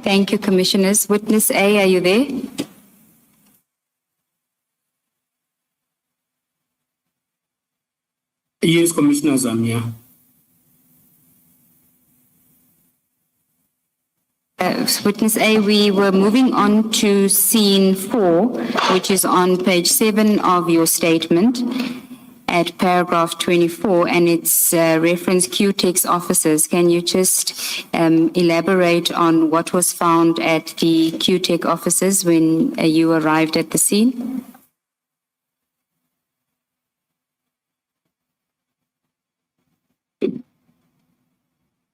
Thank you, Commissioners. Witness A, are you there? Yes, Commissioners, I'm here. Witness A, we were moving on to scene 4, which is on page 7 of your statement at paragraph 24, and it's reference QTEX officers. Can you just elaborate on what was found at the QTEX offices when you arrived at the scene?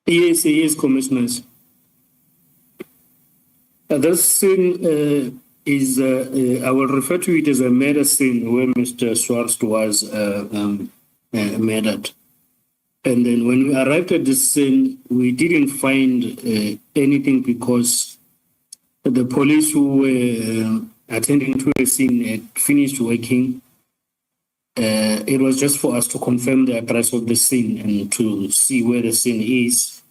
Yes, Commissioners. This scene is, I will refer to it as a murder scene where Mr. Swart was murdered. And then when we arrived at this scene, we didn't find anything because the police who were attending to the scene had finished working. It was just for us to confirm the address of the scene and to see where the scene is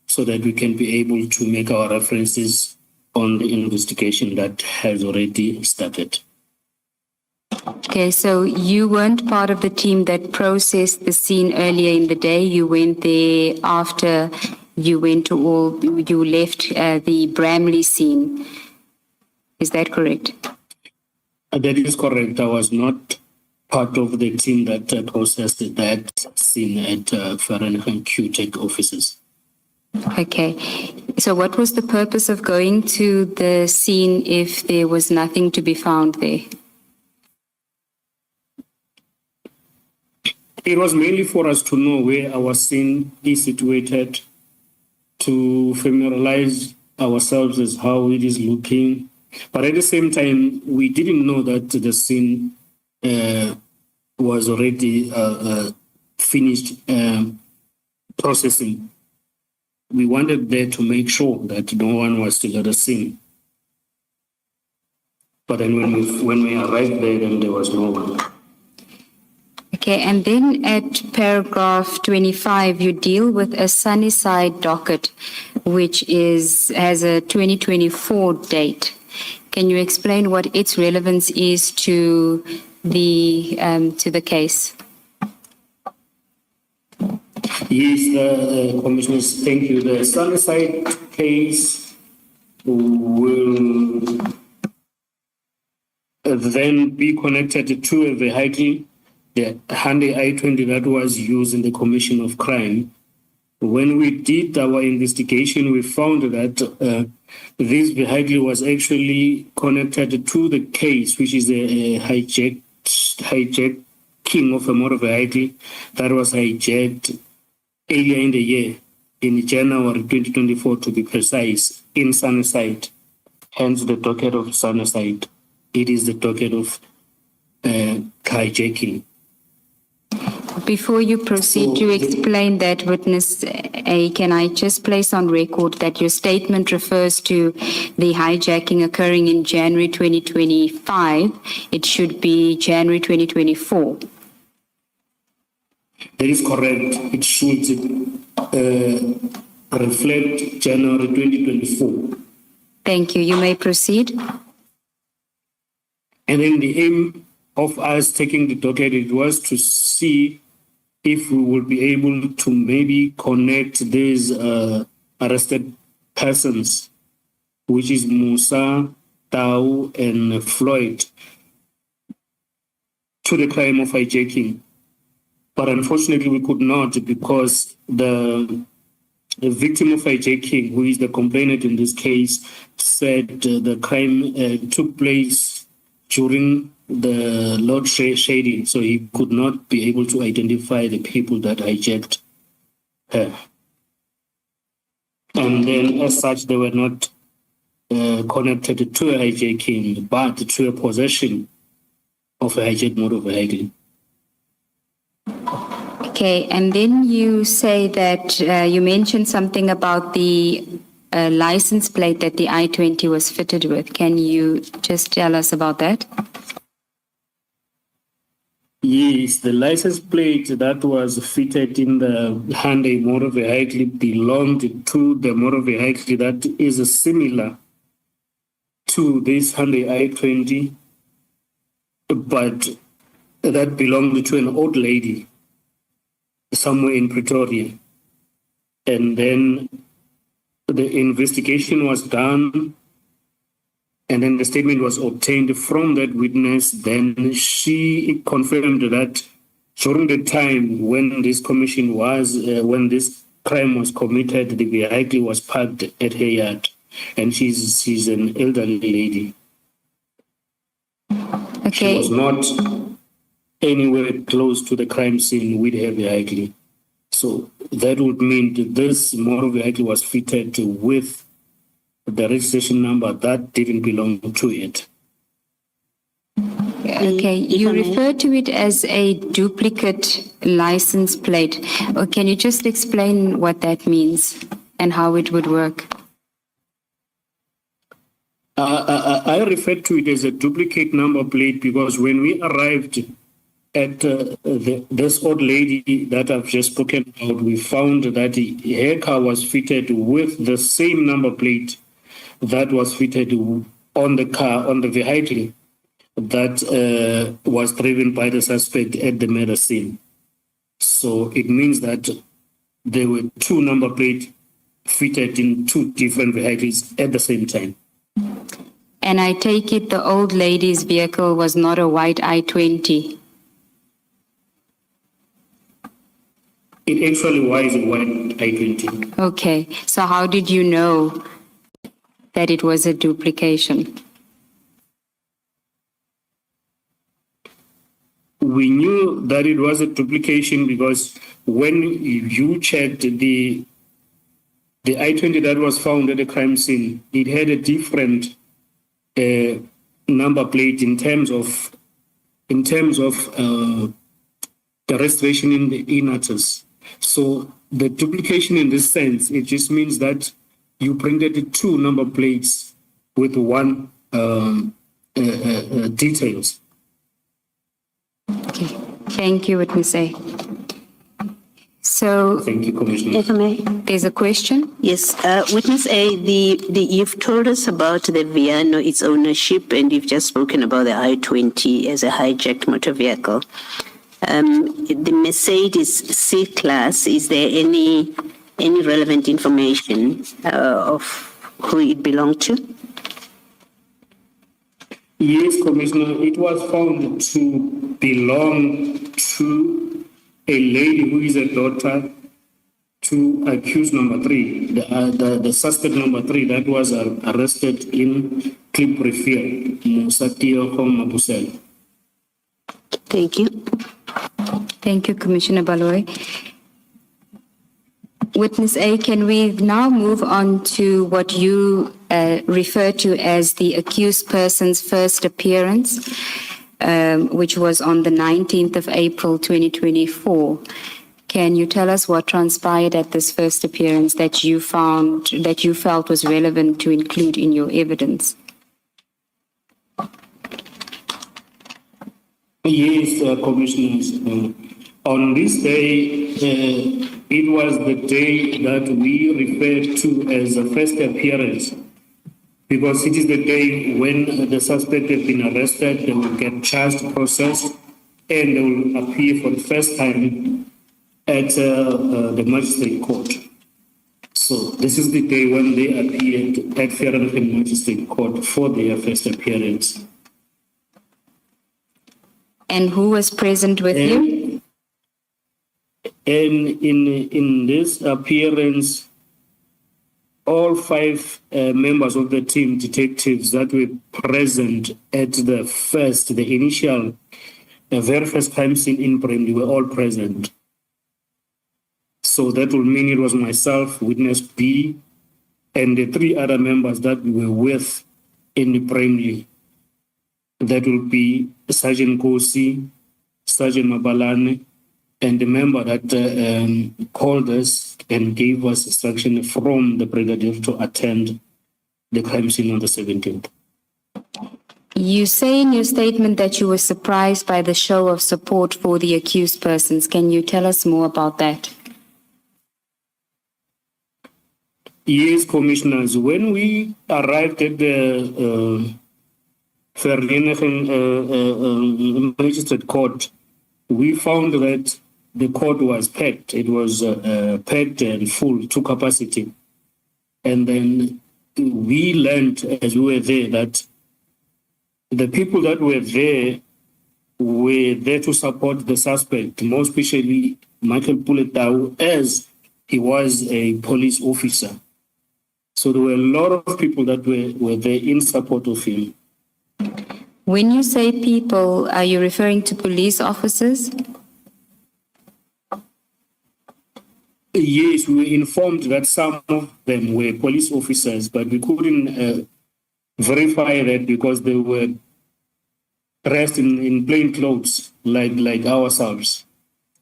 so that we can be able to make our references on the investigation that has already started. Okay, so you weren't part of the team that processed the scene earlier in the day. You went there after you left the Bramley scene. Is that correct? That is correct. I was not part of the team that processed that scene at Fahrenheit QTEX offices. Okay. So what was the purpose of going to the scene if there was nothing to be found there? It was mainly for us to know where our scene is situated, to familiarize ourselves as how it is looking. But at the same time, we didn't know that the scene was already finished processing. We wanted there to make sure that no one was still at the scene. But then when we arrived there, then there was no one. Okay, and then at paragraph 25, you deal with a Sunnyside docket, which has a 2024 date. Can you explain what its relevance is to the case? Yes, Commissioners, thank you. The Sunnyside case will then be connected to a vehicle, the Hyundai i20 that was used in the commission of crime. When we did our investigation, we found that this vehicle was actually connected to the case, which is a hijacking of a motor vehicle that was hijacked earlier in the year, in January 2024 to be precise, in Sunnyside. Hence the docket of Sunnyside. It is the docket of hijacking. Before you proceed to explain that, Witness A, can I just place on record that your statement refers to the hijacking occurring in January 2025. It should be January 2024. That is correct. It should reflect January 2024. Thank you. You may proceed. And then the aim of us taking the docket, it was to see if we would be able to maybe connect these arrested persons, which is Musa, Tau, and Floyd, to the crime of hijacking. But unfortunately, we could not, because the victim of hijacking, who is the complainant in this case, said the crime took place during the load shedding, so he could not be able to identify the people that hijacked her. And then, as such, they were not connected to a hijacking, but to a possession of a hijacked motor vehicle. Okay, and then you say that you mentioned something about the license plate that the I-20 was fitted with. Can you just tell us about that? Yes, the license plate that was fitted in the Hyundai motor vehicle belonged to the motor vehicle that is similar to this Hyundai i20, but that belonged to an old lady somewhere in Pretoria. And then the investigation was done, and then the statement was obtained from that witness. Then she confirmed that during the time when this commission was, when this crime was committed, the vehicle was parked at her yard, and she's an elderly lady. She was not anywhere close to the crime scene with her vehicle. So that would mean that this motor vehicle was fitted with the registration number that didn't belong to it. Okay, you refer to it as a duplicate license plate. Or can you just explain what that means and how it would work? I refer to it as a duplicate number plate because when we arrived at this old lady that I've just spoken about, we found that her car was fitted with the same number plate that was fitted on the car, on the vehicle that was driven by the suspect at the murder scene. So it means that there were two number plates fitted in two different vehicles at the same time. And I take it the old lady's vehicle was not a white i20. It actually was a white i20. Okay, so how did you know that it was a duplication? We knew that it was a duplication because when you checked the i20 that was found at the crime scene, it had a different number plate in terms of the registration in the e-notice. So the duplication in this sense, it just means that you printed two number plates with one details. Okay, thank you, Witness A. So, Thank you, Commissioner. If I may. there's a question? Yes, Witness A, you've told us about the Viano, its ownership, and you've just spoken about the I-20 as a hijacked motor vehicle. The Mercedes C-Class, is there any relevant information of who it belonged to? Yes, Commissioner, it was found to belong to a lady who is a daughter to accused number 3, the suspect number 3 that was arrested in Klip-Rivier, Musatio Mabusel. Thank you. Thank you, Commissioner Baloy. Witness A, can we now move on to what you refer to as the accused person's first appearance, which was on the 19th of April 2024. Can you tell us what transpired at this first appearance that you felt was relevant to include in your evidence? Yes, Commissioners. On this day, it was the day that we referred to as the first appearance, because it is the day when the suspect has been arrested, they will get charged, processed, and they will appear for the first time at the magistrate court. So this is the day when they appeared at Vereeniging Magistrate Court for their first appearance. And who was present with you? And in this appearance, all 5 members of the team, detectives that were present at the initial, very first crime scene in Brimley, were all present. So that will mean it was myself, witness B, and the 3 other members that we were with in the Brimley. That will be Sergeant Kosi, Sergeant Mabalane, and the member that called us and gave us instruction from the brigadier to attend the crime scene on the 17th. You say in your statement that you were surprised by the show of support for the accused persons. Can you tell us more about that? Yes, commissioners. When we arrived at the Vereniging Magistrate Court, we found that the court was packed. It was packed and full to capacity. And then we learned as we were there that the people that were there to support the suspect, more especially Michael Puletau, as he was a police officer. So there were a lot of people that were there in support of him. When you say people, are you referring to police officers? Yes, we were informed that some of them were police officers, but we couldn't verify that because they were dressed in plain clothes like ourselves.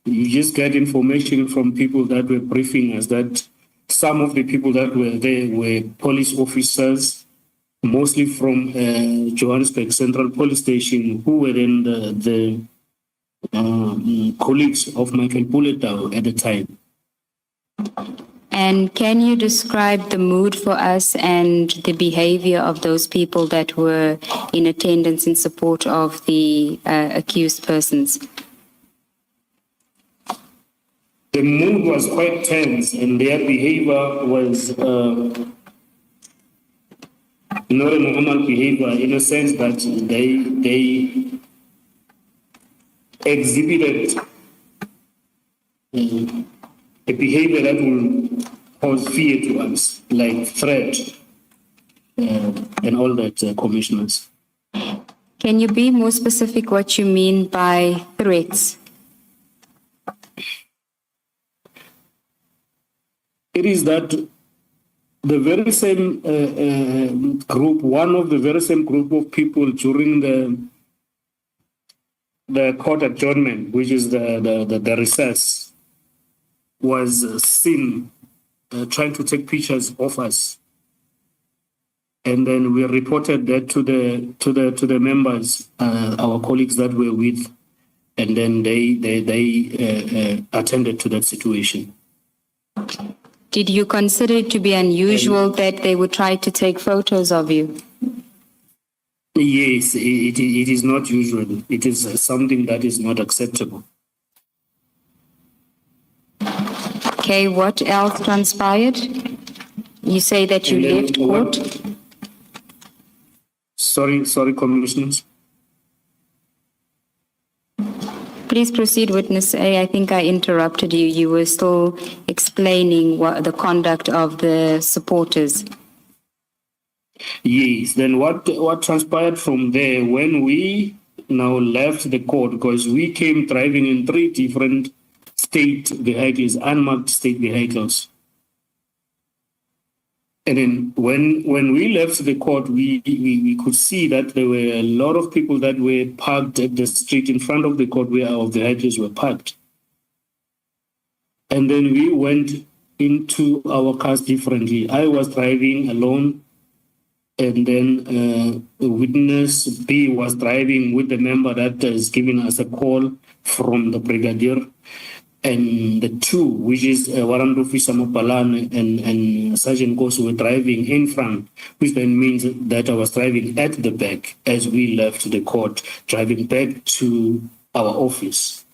You just get information from people that were briefing us that some of the people that were there were police officers, mostly from Johannesburg Central Police Station, who were then the colleagues of Michael Puletau at the time. And can you describe the mood for us and the behavior of those people that were in attendance in support of the accused persons? The mood was quite tense and their behavior was not a normal behavior in a sense that they exhibited a behavior that will cause fear to us, like threat and all that, commissioners. Can you be more specific what you mean by threats? It is that the very same group, one of the very same group of people during the court adjournment, which is the recess, was seen trying to take pictures of us, and then we reported that to the members, our colleagues that were with, and then they attended to that situation. Did you consider it to be unusual that they would try to take photos of you? Yes, it is not usual. It is something that is not acceptable. Okay, what else transpired? You say that you left court. Sorry, commissioners. Please proceed, Witness A. I think I interrupted you. You were still explaining the conduct of the supporters. Yes, then what transpired from there when we now left the court, because we came driving in 3 different state vehicles, unmarked state vehicles. And then when we left the court, we could see that there were a lot of people that were parked at the street in front of the court where our vehicles were parked. And then we went into our cars differently. I was driving alone, and then witness B was driving with the member that is giving us a call from the brigadier. And the 2, which is Warrant Officer Mopalan and Sergeant Kosu, were driving in front, which then means that I was driving at the back as we left the court, driving back to our office.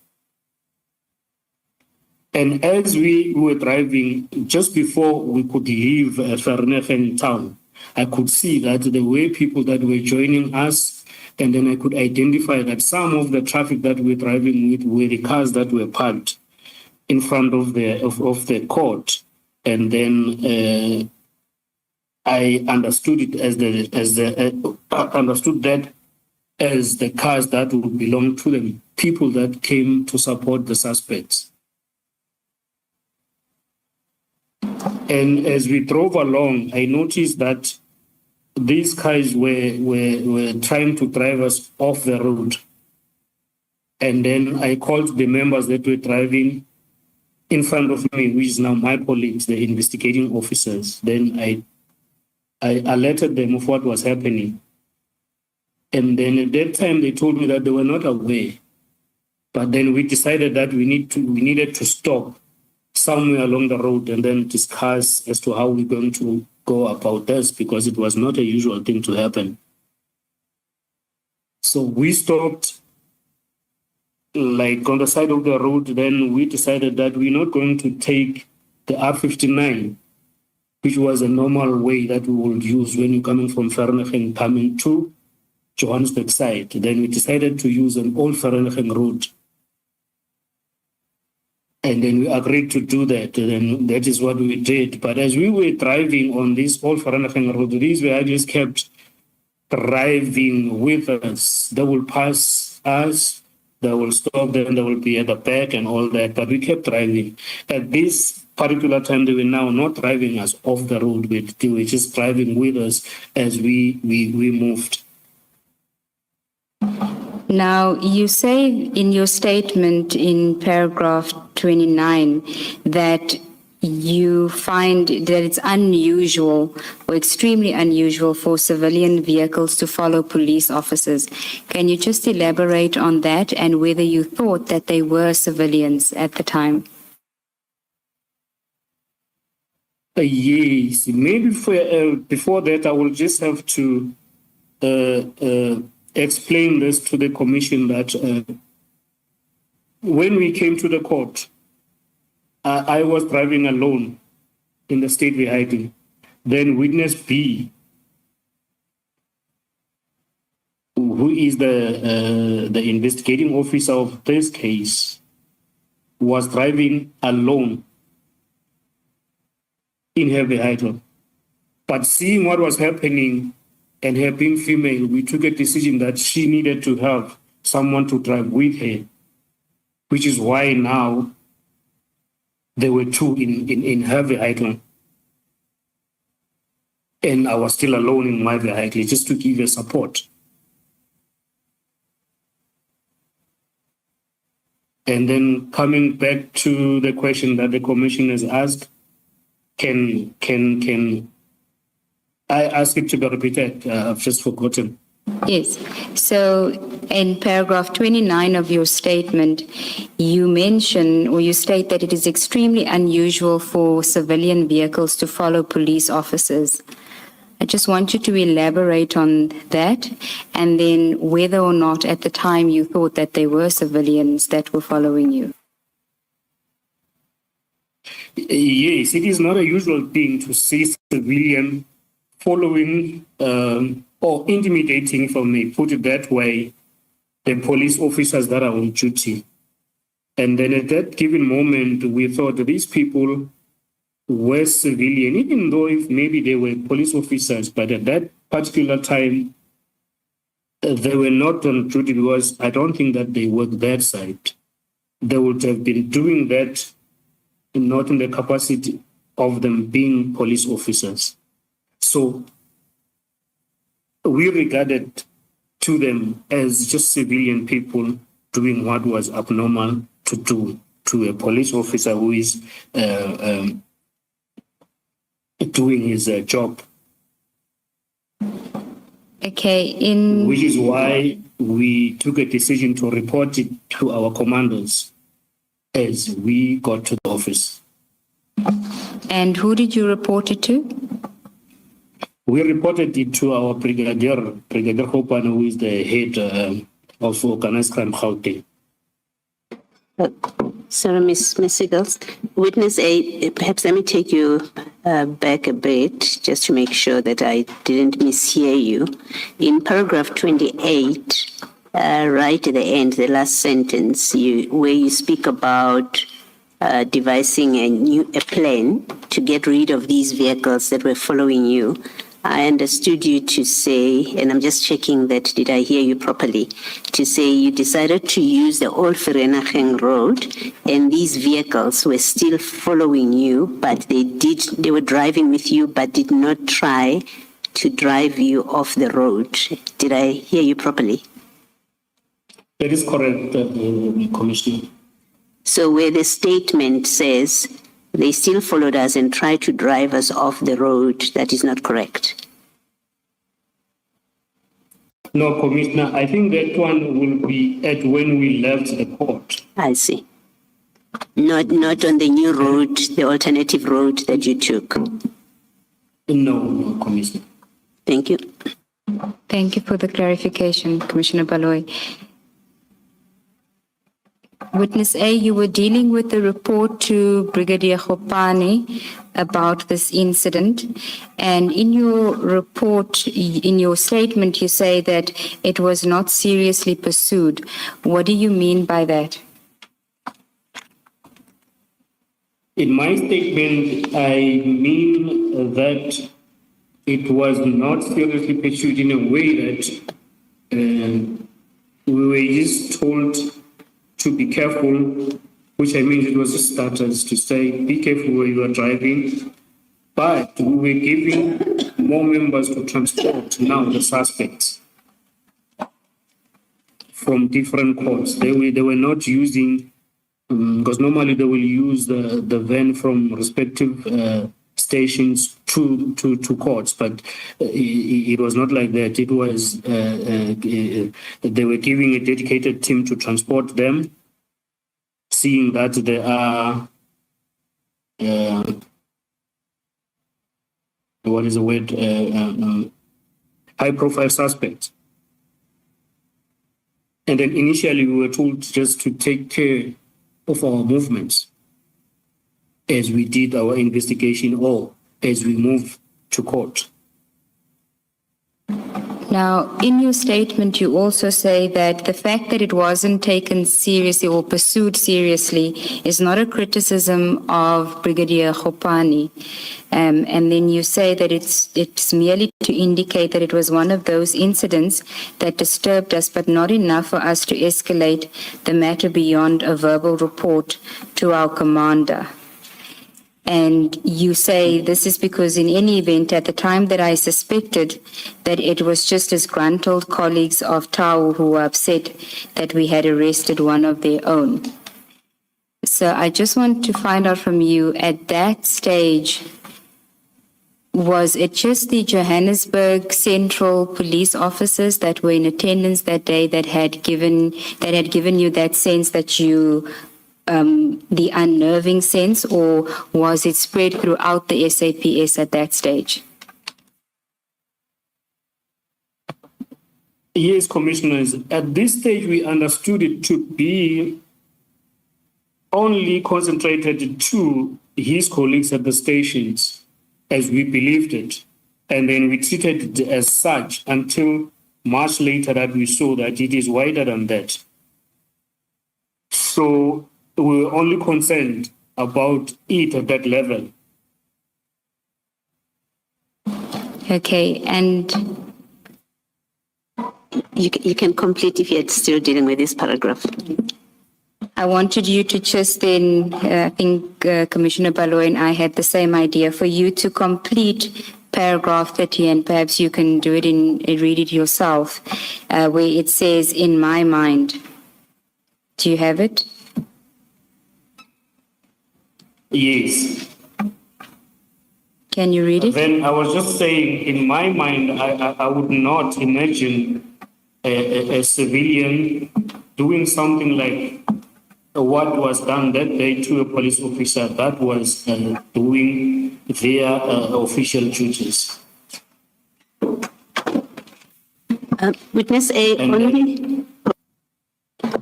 And as we were driving, just before we could leave Vereeniging town, I could see that there were people that were joining us, and then I could identify that some of the traffic that we were driving with were the cars that were parked in front of the court, and then I understood it understood that as the cars that would belong to the people that came to support the suspects. And as we drove along, I noticed that these guys were trying to drive us off the road. And then I called the members that were driving in front of me, which is now my colleagues, the investigating officers. Then I alerted them of what was happening. And then at that time, they told me that they were not aware. But then we decided that we needed to stop somewhere along the road and then discuss as to how we're going to go about this, because it was not a usual thing to happen. So we stopped like on the side of the road. Then we decided that we're not going to take the R59, which was a normal way that we would use when you're coming from Vereeniging coming to Johannesburg side. Then we decided to use an old Vereeniging road. And then we agreed to do that. And then that is what we did. But as we were driving on this old Vereeniging road, these vehicles kept driving with us. They will pass us, they will stop, then they will be at the back and all that. But we kept driving. At this particular time, they were now not driving us off the road, they were just driving with us as we moved. Now, you say in your statement in paragraph 29 that you find that it's unusual or extremely unusual for civilian vehicles to follow police officers. Can you just elaborate on that and whether you thought that they were civilians at the time? Yes, maybe before that, I will just have to explain this to the commission that when we came to the court, I was driving alone in the state vehicle. Then witness B, who is the investigating officer of this case, was driving alone in her vehicle. But seeing what was happening and her being female, we took a decision that she needed to have someone to drive with her, which is why now there were two in her vehicle. And I was still alone in my vehicle just to give her support. And then coming back to the question that the commission has asked, can I ask it to be repeated? I've just forgotten. Yes. So in paragraph 29 of your statement, you mention or you state that it is extremely unusual for civilian vehicles to follow police officers. I just want you to elaborate on that and then whether or not at the time you thought that they were civilians that were following you. Yes, it is not a usual thing to see civilian following or intimidating, if I may put it that way, the police officers that are on duty. And then at that given moment, we thought that these people were civilian, even though if maybe they were police officers, but at that particular time, they were not on duty because I don't think that they worked that side. They would have been doing that not in the capacity of them being police officers. So we regarded to them as just civilian people doing what was abnormal to do to a police officer who is doing his job. Okay, which is why we took a decision to report it to our commanders as we got to the office. And who did you report it to? We reported it to our Brigadier Hopan, who is the head of organized crime Gauteng. Sorry, Ms. Siegels. Witness A, perhaps let me take you back a bit just to make sure that I didn't mishear you. In paragraph 28, right at the end, the last sentence, where you speak about devising a plan to get rid of these vehicles that were following you, I understood you to say, and I'm just checking that, did I hear you properly, to say you decided to use the old Vereeniging road and these vehicles were still following you, but they were driving with you, but did not try to drive you off the road. Did I hear you properly? That is correct, Commissioner. So where the statement says they still followed us and tried to drive us off the road, that is not correct. No, Commissioner, I think that one will be at when we left the court. I see. Not on the new road, the alternative road that you took. No, Commissioner. Thank you. Thank you for the clarification, Commissioner Baloyi. Witness A, you were dealing with the report to Brigadier Khopane about this incident, and in your report, in your statement, you say that it was not seriously pursued. What do you mean by that? In my statement, I mean that it was not seriously pursued in a way that we were just told to be careful, which I mean it was a status to say, be careful where you are driving. But we were giving more members to transport now the suspects from different courts. They were not using, because normally they will use the van from respective stations to courts, but it was not like that. It was they were giving a dedicated team to transport them, seeing that there are what is the word, high-profile suspects. And then initially we were told just to take care of our movements as we did our investigation or as we moved to court. Now, in your statement, you also say that the fact that it wasn't taken seriously or pursued seriously is not a criticism of Brigadier Khopane. And then you say that it's merely to indicate that it was one of those incidents that disturbed us, but not enough for us to escalate the matter beyond a verbal report to our commander. And you say this is because in any event, at the time that I suspected that it was just disgruntled colleagues of Tau who were upset that we had arrested one of their own. So I just want to find out from you, at that stage, was it just the Johannesburg Central police officers that were in attendance that day that had given you that sense that you the unnerving sense, or was it spread throughout the SAPS at that stage? Yes, commissioners. At this stage, we understood it to be only concentrated to his colleagues at the stations, as we believed it. And then we treated it as such until much later that we saw that it is wider than that. So we were only concerned about it at that level. Okay, and You can complete if you're still dealing with this paragraph. I wanted you to just then, I think Commissioner Baloyi and I had the same idea, for you to complete paragraph 30, and perhaps you can do it read it yourself, where it says, in my mind. Do you have it? Yes. Can you read it? Then I was just saying, in my mind, I would not imagine a civilian doing something like what was done that day to a police officer that was doing their official duties. Witness A, only?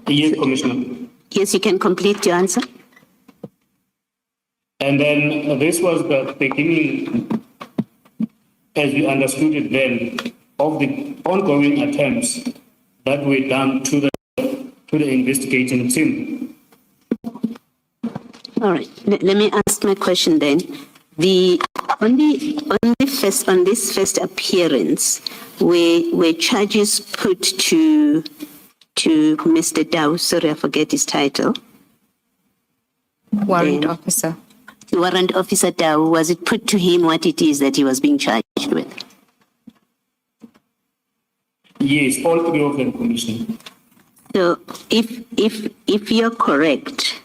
Yes, Commissioner. Yes, you can complete your answer. And then this was the beginning, as we understood it then, of the ongoing attempts that were done to the investigating team. All right. Let me ask my question then. On this first appearance, were charges put to Mr. Dow? Sorry, I forget his title. Warrant officer. Warrant Officer Dow, was it put to him what it is that he was being charged with? Yes, all three of them, Commissioner. So if you're correct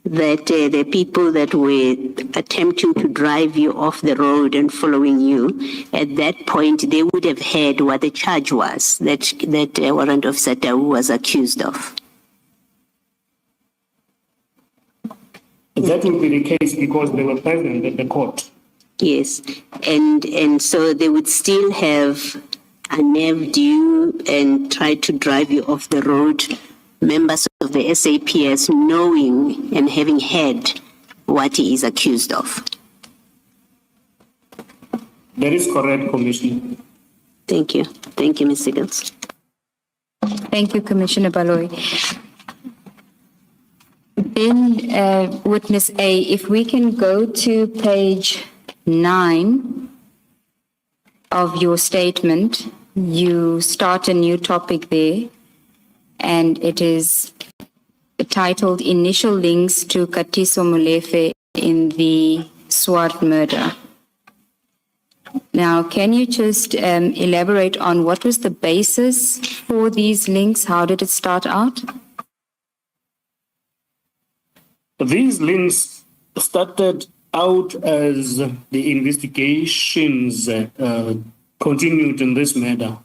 that the people that were attempting to drive you off the road and following you, at that point they would have heard what the charge was that Warrant Officer Tau was accused of. That would be the case because they were present at the court. Yes, and so they would still have unnerved you and tried to drive you off the road, members of the SAPS knowing and having heard what he is accused of. That is correct, Commissioner. Thank you. Thank you, Ms. Siggles. Thank you, Commissioner Baloyi. Then, Witness A, if we can go to page 9 of your statement, you start a new topic there, and it is titled Initial Links to Katiso Molefe in the Swart murder. Now, can you just elaborate on what was the basis for these links? How did it start out? These links started out as the investigations continued in this matter.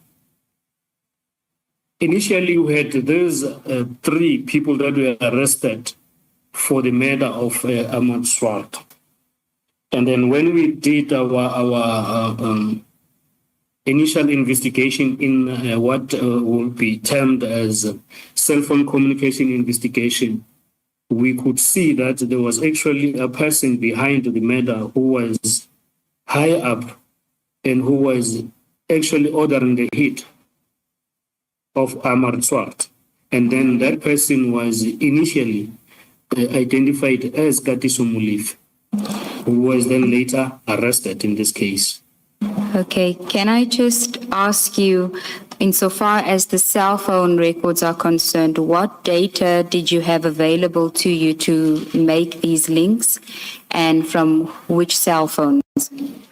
Initially, we had these 3 people that were arrested for the murder of Armand Swart. And then when we did our initial investigation in what will be termed as cell phone communication investigation, we could see that there was actually a person behind the murder who was high up and who was actually ordering the hit of Armand Swart. And then that person was initially identified as Katiso Molefe, who was then later arrested in this case. Okay, can I just ask you, insofar as the cell phone records are concerned, what data did you have available to you to make these links, and from which cell phones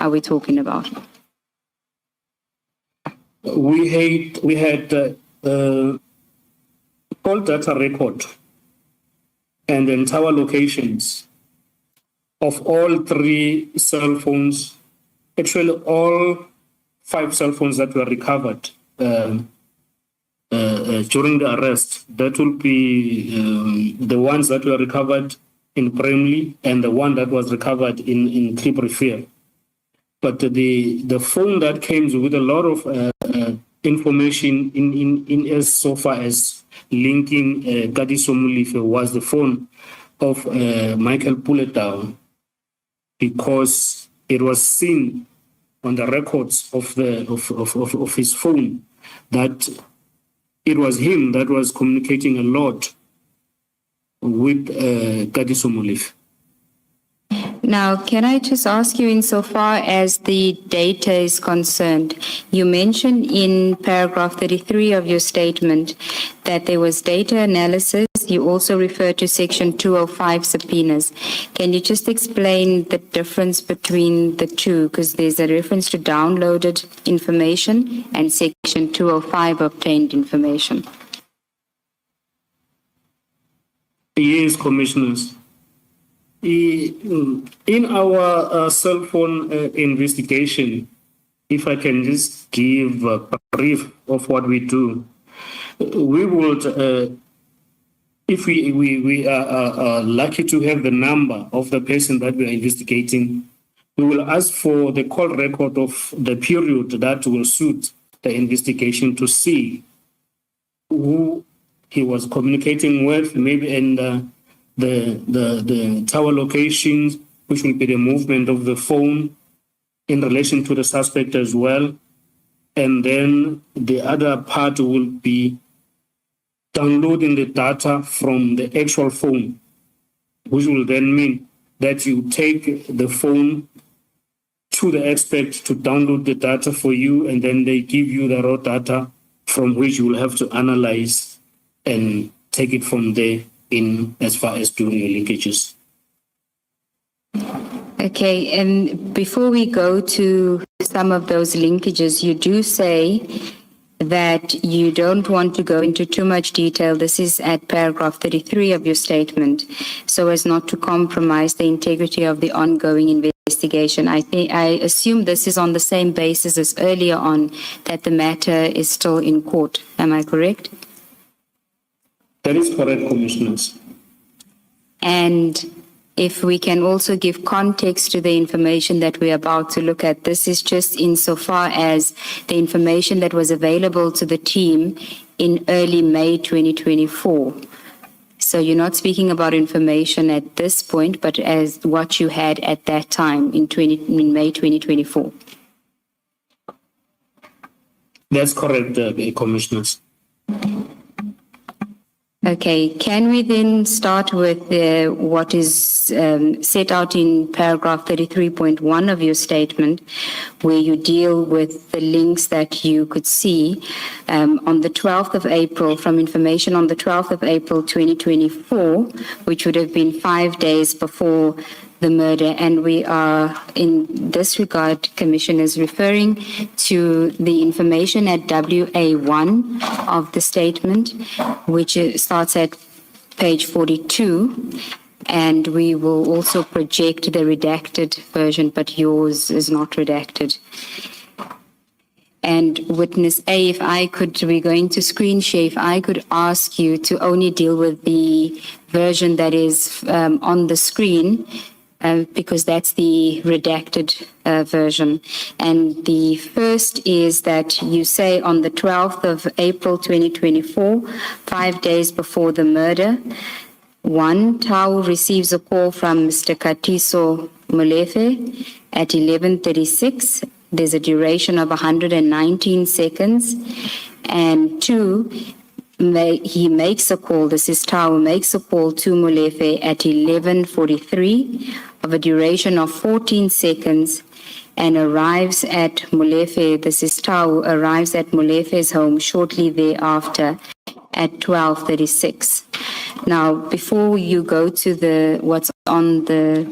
are we talking about? We had call data record and then tower locations of all 3 cell phones, actually all 5 cell phones that were recovered during the arrest. That will be the ones that were recovered in Bramley and the one that was recovered in Clipperfield. But the phone that came with a lot of information in as so far as linking Katiso Molefe was the phone of Michael Puletau, because it was seen on the records of his phone that it was him that was communicating a lot with Katiso Molefe. Now, can I just ask you, insofar as the data is concerned, you mentioned in paragraph 33 of your statement that there was data analysis. You also refer to section 205 subpoenas. Can you just explain the difference between the two? Because there's a reference to downloaded information and section 205 obtained information. Yes, commissioners. In our cell phone investigation, if I can just give a brief of what we do, we would, if we are lucky to have the number of the person that we are investigating, we will ask for the call record of the period that will suit the investigation to see who he was communicating with, maybe, and the tower locations, which will be the movement of the phone in relation to the suspect as well. And then the other part will be downloading the data from the actual phone, which will then mean that you take the phone to the expert to download the data for you, and then they give you the raw data from which you will have to analyze and take it from there in as far as doing your linkages. Okay, and before we go to some of those linkages, you do say that you don't want to go into too much detail. This is at paragraph 33 of your statement, so as not to compromise the integrity of the ongoing investigation. I assume this is on the same basis as earlier on, that the matter is still in court. Am I correct? That is correct, Commissioners. And if we can also give context to the information that we're about to look at, this is just insofar as the information that was available to the team in early May 2024. So you're not speaking about information at this point, but as what you had at that time in May 2024. That's correct, Commissioners. Okay, can we then start with what is set out in paragraph 33.1 of your statement, where you deal with the links that you could see on the 12th of April, from information on the 12th of April 2024, which would have been 5 days before the murder. And we are, in this regard, Commissioners, referring to the information at WA1 of the statement, which starts at page 42. And we will also project the redacted version, but yours is not redacted. And witness A, if I could, we're going to screen share, if I could ask you to only deal with the version that is on the screen, because that's the redacted version. And the first is that you say on the 12th of April 2024, 5 days before the murder, 1, Tau receives a call from Mr. Katiso Molefe at 11:36. There's a duration of 119 seconds. And 2, he makes a call, this is Tau, makes a call to Molefe at 11:43 of a duration of 14 seconds and arrives at Molefe, this is Tau, arrives at Molefe's home shortly thereafter at 12:36. Now, before you go to what's on the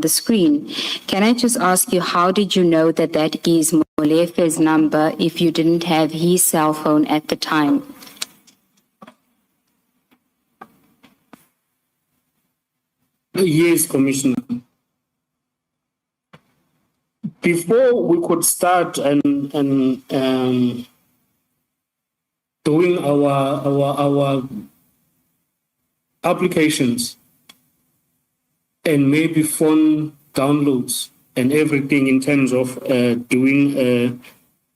screen, can I just ask you, how did you know that that is Molefe's number if you didn't have his cell phone at the time? Yes, Commissioner. Before we could start and doing our applications and maybe phone downloads and everything in terms of doing a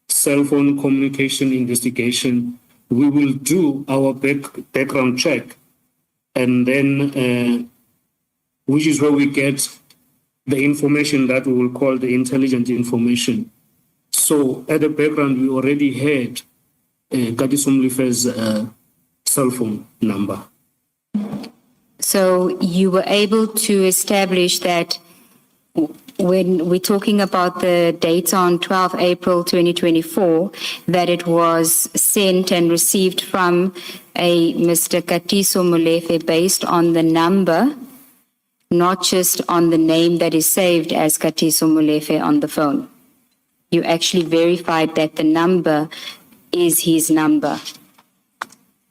cell phone communication investigation, we will do our background check, and then which is where we get the information that we will call the intelligent information. So at the background, we already had Katiso Molefe's cell phone number. So you were able to establish that when we're talking about the data on 12 April 2024, that it was sent and received from a Mr. Katiso Molefe based on the number, not just on the name that is saved as Katiso Molefe on the phone. You actually verified that the number is his number.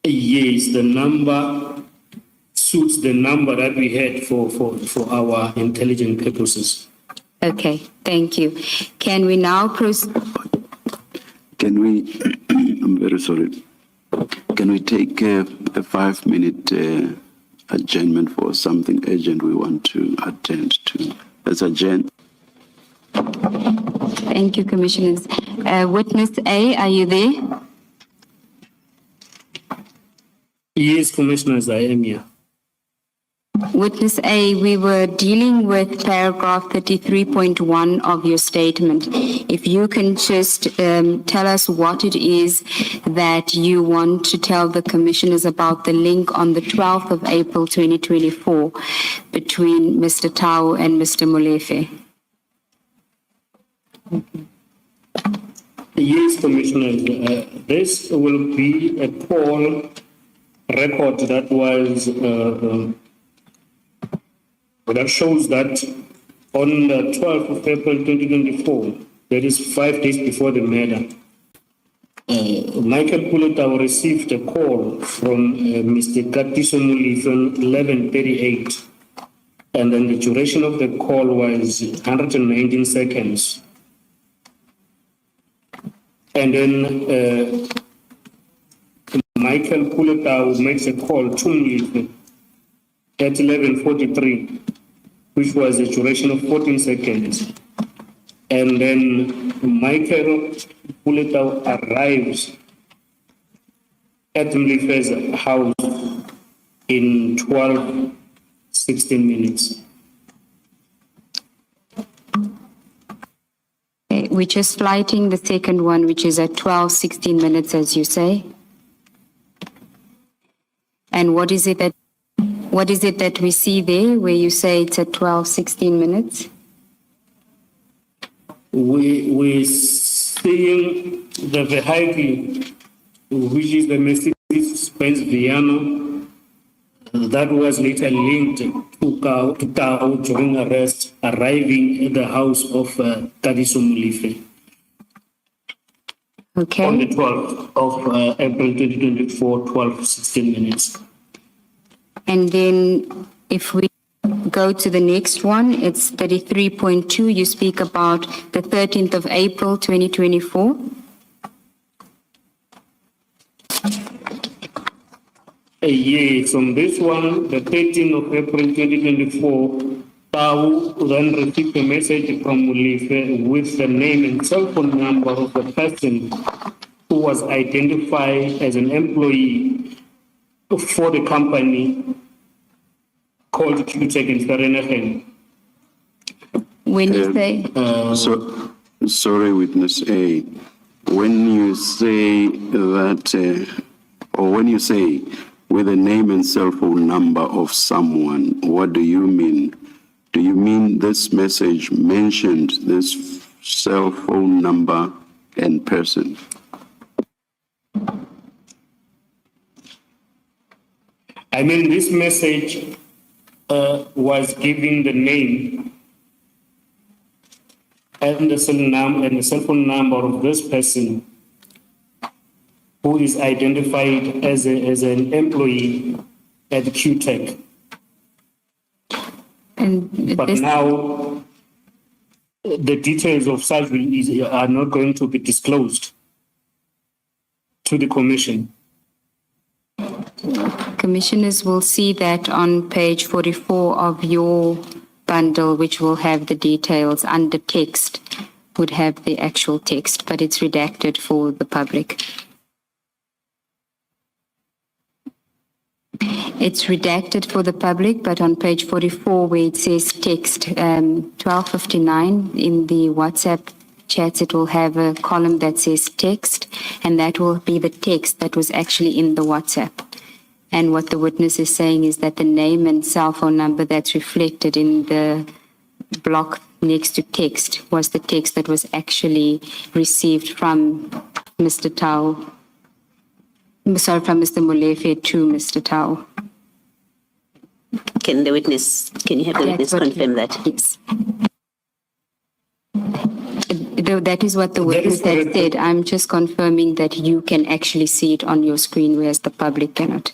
Yes, the number suits the number that we had for our intelligent purposes. Okay, thank you. Can we now proceed? Can we, I'm very sorry, can we take a 5-minute adjournment for something urgent we want to attend to? Let's adjourn. Thank you, Commissioners. Witness A, are you there? Yes, Commissioners, I am here. Witness A, we were dealing with paragraph 33.1 of your statement. If you can just tell us what it is that you want to tell the commissioners about the link on the 12th of April 2024 between Mr. Tau and Mr. Molefe. Yes, Commissioner. This will be a call record that was that shows that on the 12th of April 2024, that is 5 days before the murder, Michael Puletau received a call from Mr. Katiso Molefe on 11:38, and then the duration of the call was 119 seconds. And then Michael Puletau makes a call to Molefe at 11:43, which was a duration of 14 seconds. And then Michael Puletau arrives at Molefe's house in 12:16 minutes. Okay, we're just flighting the second one, which is at 12:16 minutes, as you say. And what is it that we see there where you say it's at 12:16 minutes? We're seeing the vehicle, which is the Mercedes-Benz Viano, that was later linked to Tau during arrest, arriving at the house of Katiso Molefe Okay. on the 12th of April 2024, 12:16 minutes. And then if we go to the next one, it's 33.2. You speak about the 13th of April, 2024. Yes, on this one, the 13th of April 2024, Tau then received a message from Molefe with the name and cell phone number of the person who was identified as an employee for the company called QTech in Vereeniging. When you say, Sorry, witness A. When you say that, or when you say with the name and cell phone number of someone, what do you mean? Do you mean this message mentioned this cell phone number and person? I mean, this message was giving the name and the cell phone number of this person who is identified as an employee at QTech. and But this, now the details of such are not going to be disclosed to the commission. commissioners will see that on page 44 of your bundle, which will have the details under text, would have the actual text, but it's redacted for the public. It's redacted for the public, but on page 44 where it says text, 12:59 in the WhatsApp chats, it will have a column that says text, and that will be the text that was actually in the WhatsApp. And what the witness is saying is that the name and cell phone number that's reflected in the block next to text was the text that was actually received from Mr. Molefe to Mr. Tau. Can you have the witness confirm that? Yes. That is what the witness had correct. said. I'm just confirming that you can actually see it on your screen, whereas the public cannot.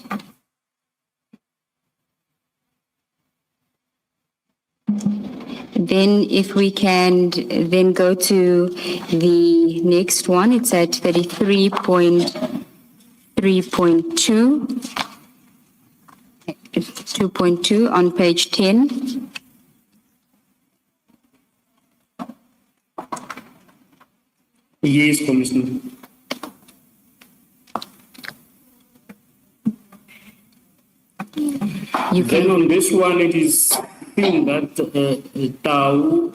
Then if we can then go to the next one, it's at 2.2 on page 10. Yes, Commissioner. You Then can, on this one, it is seen that Tau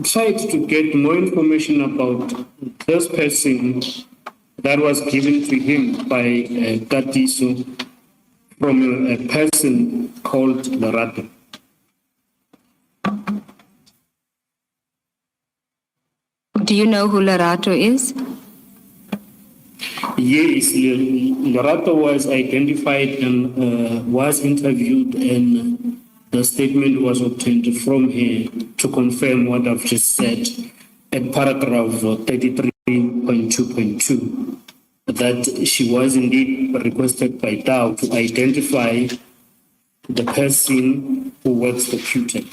tried to get more information about this person that was given to him by Katiso from a person called Lerato. do you know who Lerato is? Yes, Lerato was identified and was interviewed, and the statement was obtained from her to confirm what I've just said at paragraph 33 33.2.2, that she was indeed requested by Dow to identify the person who works for QTech.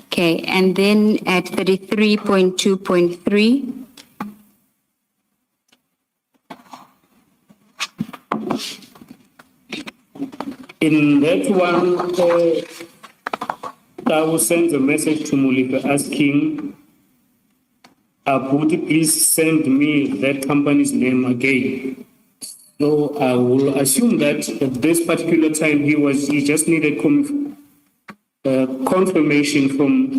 Okay, and then at 33.2.3, in that one, Dow sends a message to Molefe asking, Abuti, please send me that company's name again. So I will assume that at this particular time he just needed confirmation from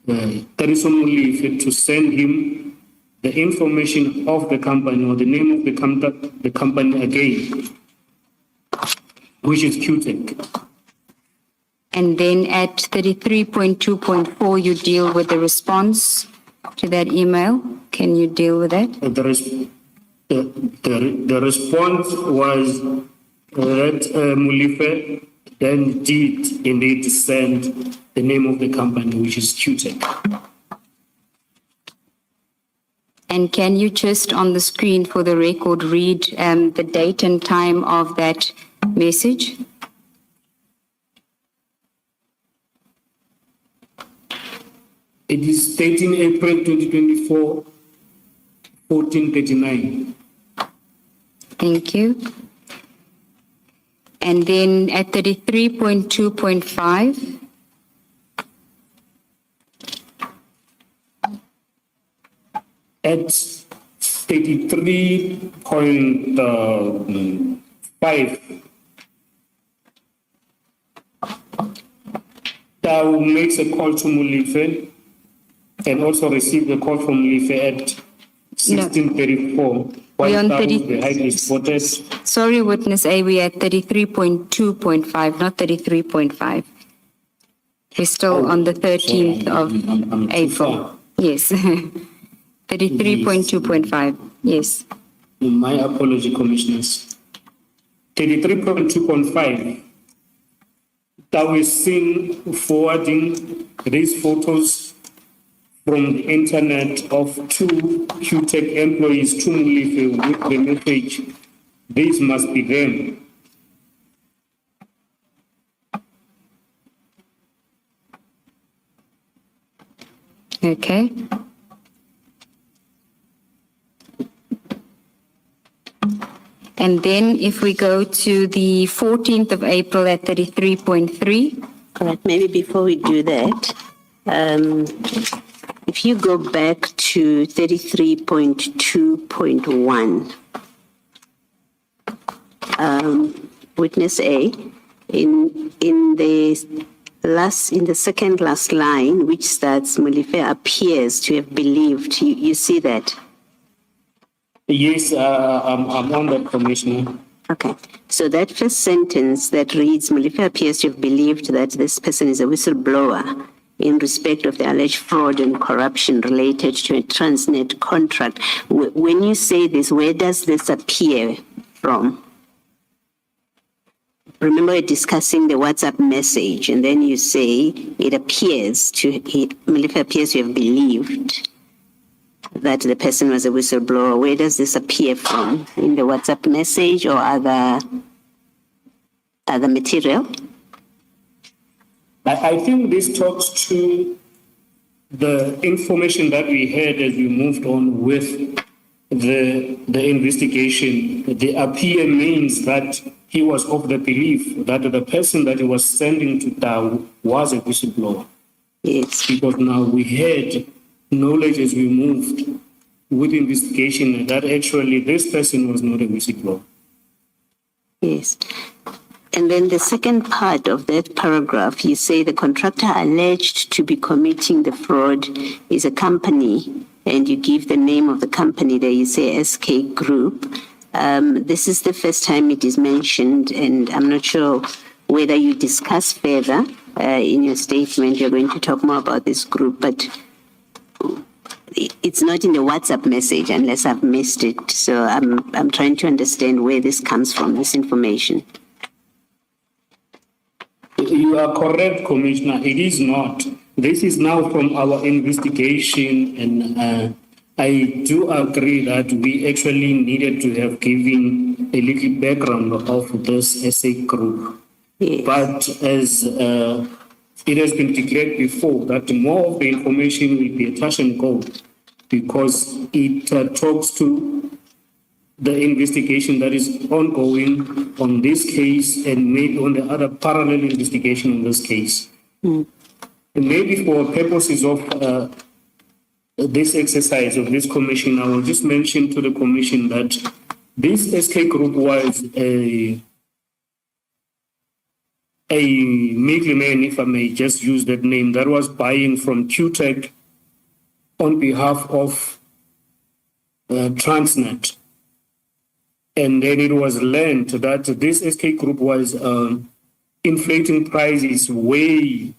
Katiso Molefe to send him the information of the company or the name of the company again, which is QTech. and then at 33.2.4, you deal with the response to that email. Can you deal with that? The response was that Molefe then did indeed send the name of the company, which is QTech. And can you just on the screen for the record read the date and time of that message? It is 13 April 2024, 14:39. Thank you. And then at 33.2.5, at 33.5, Dow makes a call to Molefe and also received a call from Molefe at 16:34. We're on Dow 30 the highly spotted. sorry, witness A, we're at 33.2.5, not 33.5. We're still on the 13th of I'm too April. far. Yes. 33.2.5, yes. My apology, commissioners. 33.2.5. Dow is seen forwarding these photos from the internet of two QTech employees to Molefe with the message, "These must be them." Okay. And then if we go to the 14th of April at 33.3, All right, maybe before we do that, if you go back to 33.2.1, witness A, in the second last line, which starts, Molefe appears to have believed. You see that? Yes, I'm on that, Commissioner. Okay. So that first sentence that reads, Molefe appears to have believed that this person is a whistleblower in respect of the alleged fraud and corruption related to a Transnet contract. When you say this, where does this appear from? Remember we're discussing the WhatsApp message, and then you say Molefe appears to have believed that the person was a whistleblower. Where does this appear from? In the WhatsApp message or other material? I think this talks to the information that we had as we moved on with the investigation. The appear means that he was of the belief that the person that he was sending to Dow was a whistleblower. Yes. Because now we had knowledge as we moved with investigation that actually this person was not a whistleblower. Yes. And then the second part of that paragraph, you say the contractor alleged to be committing the fraud is a company, and you give the name of the company there, you say SK Group. This is the first time it is mentioned, and I'm not sure whether you discuss further in your statement. You're going to talk more about this group, but it's not in the WhatsApp message unless I've missed it. So I'm trying to understand where this comes from, this information. You are correct, Commissioner. It is not. This is now from our investigation, and I do agree that we actually needed to have given a little background of this SA group. Yes. But as it has been declared before, that more of the information will be a touch and go, because it talks to the investigation that is ongoing on this case and maybe on the other parallel investigation on this case. And maybe for purposes of this exercise of this commission, I will just mention to the commission that this SK group was a middleman, if I may just use that name, that was buying from QTech on behalf of Transnet. And then it was learned that this SK group was inflating prices way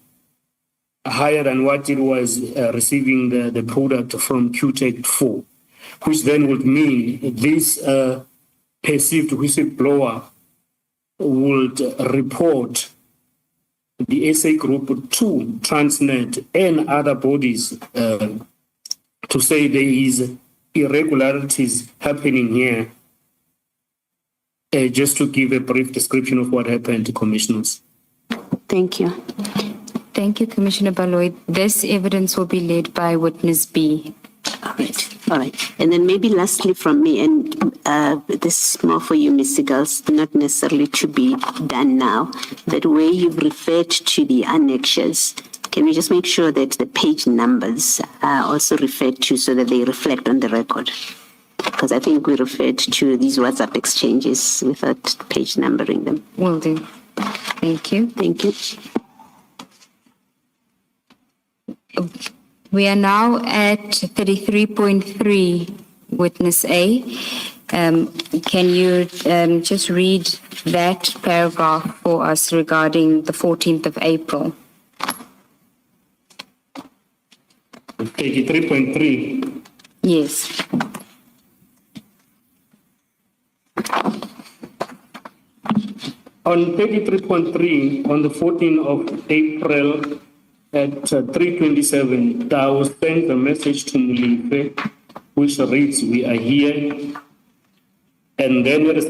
higher than what it was receiving the product from QTech for, which then would mean this perceived whistleblower would report the SA group to Transnet and other bodies to say there is irregularities happening here. Just to give a brief description of what happened, commissioners. Thank you. Thank you, Commissioner Baloy. This evidence will be led by witness B. All right. And then maybe lastly from me, and this is more for you, Ms. Sigals, not necessarily to be done now, that where you've referred to the annexures, can we just make sure that the page numbers are also referred to so that they reflect on the record? Because I think we referred to these WhatsApp exchanges without page numbering them. Will do. Thank you. Thank you. We are now at 33.3, witness A. Can you just read that paragraph for us regarding the 14th of April? 33.3. Yes. On 33.3, on the 14th of April at 3:27, I was sent a message to Molefe, which reads, "We are here." And then at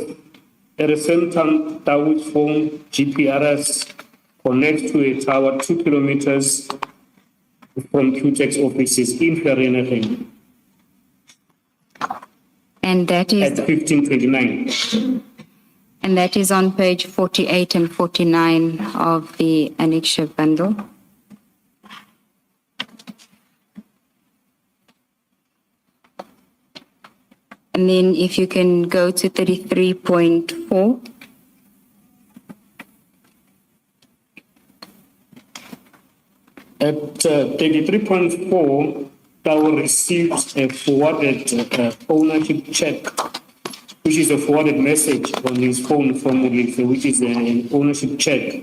the same time, Taw's phone GPRS connects to a tower 2 kilometers from QTech's offices in Vereeniging. And that is At 15:29. And that is on page 48 and 49 of the annexure bundle. And then if you can go to 33.4. At 33.4, Tao received a forwarded ownership check, which is a forwarded message on his phone from Molefe, which is an ownership check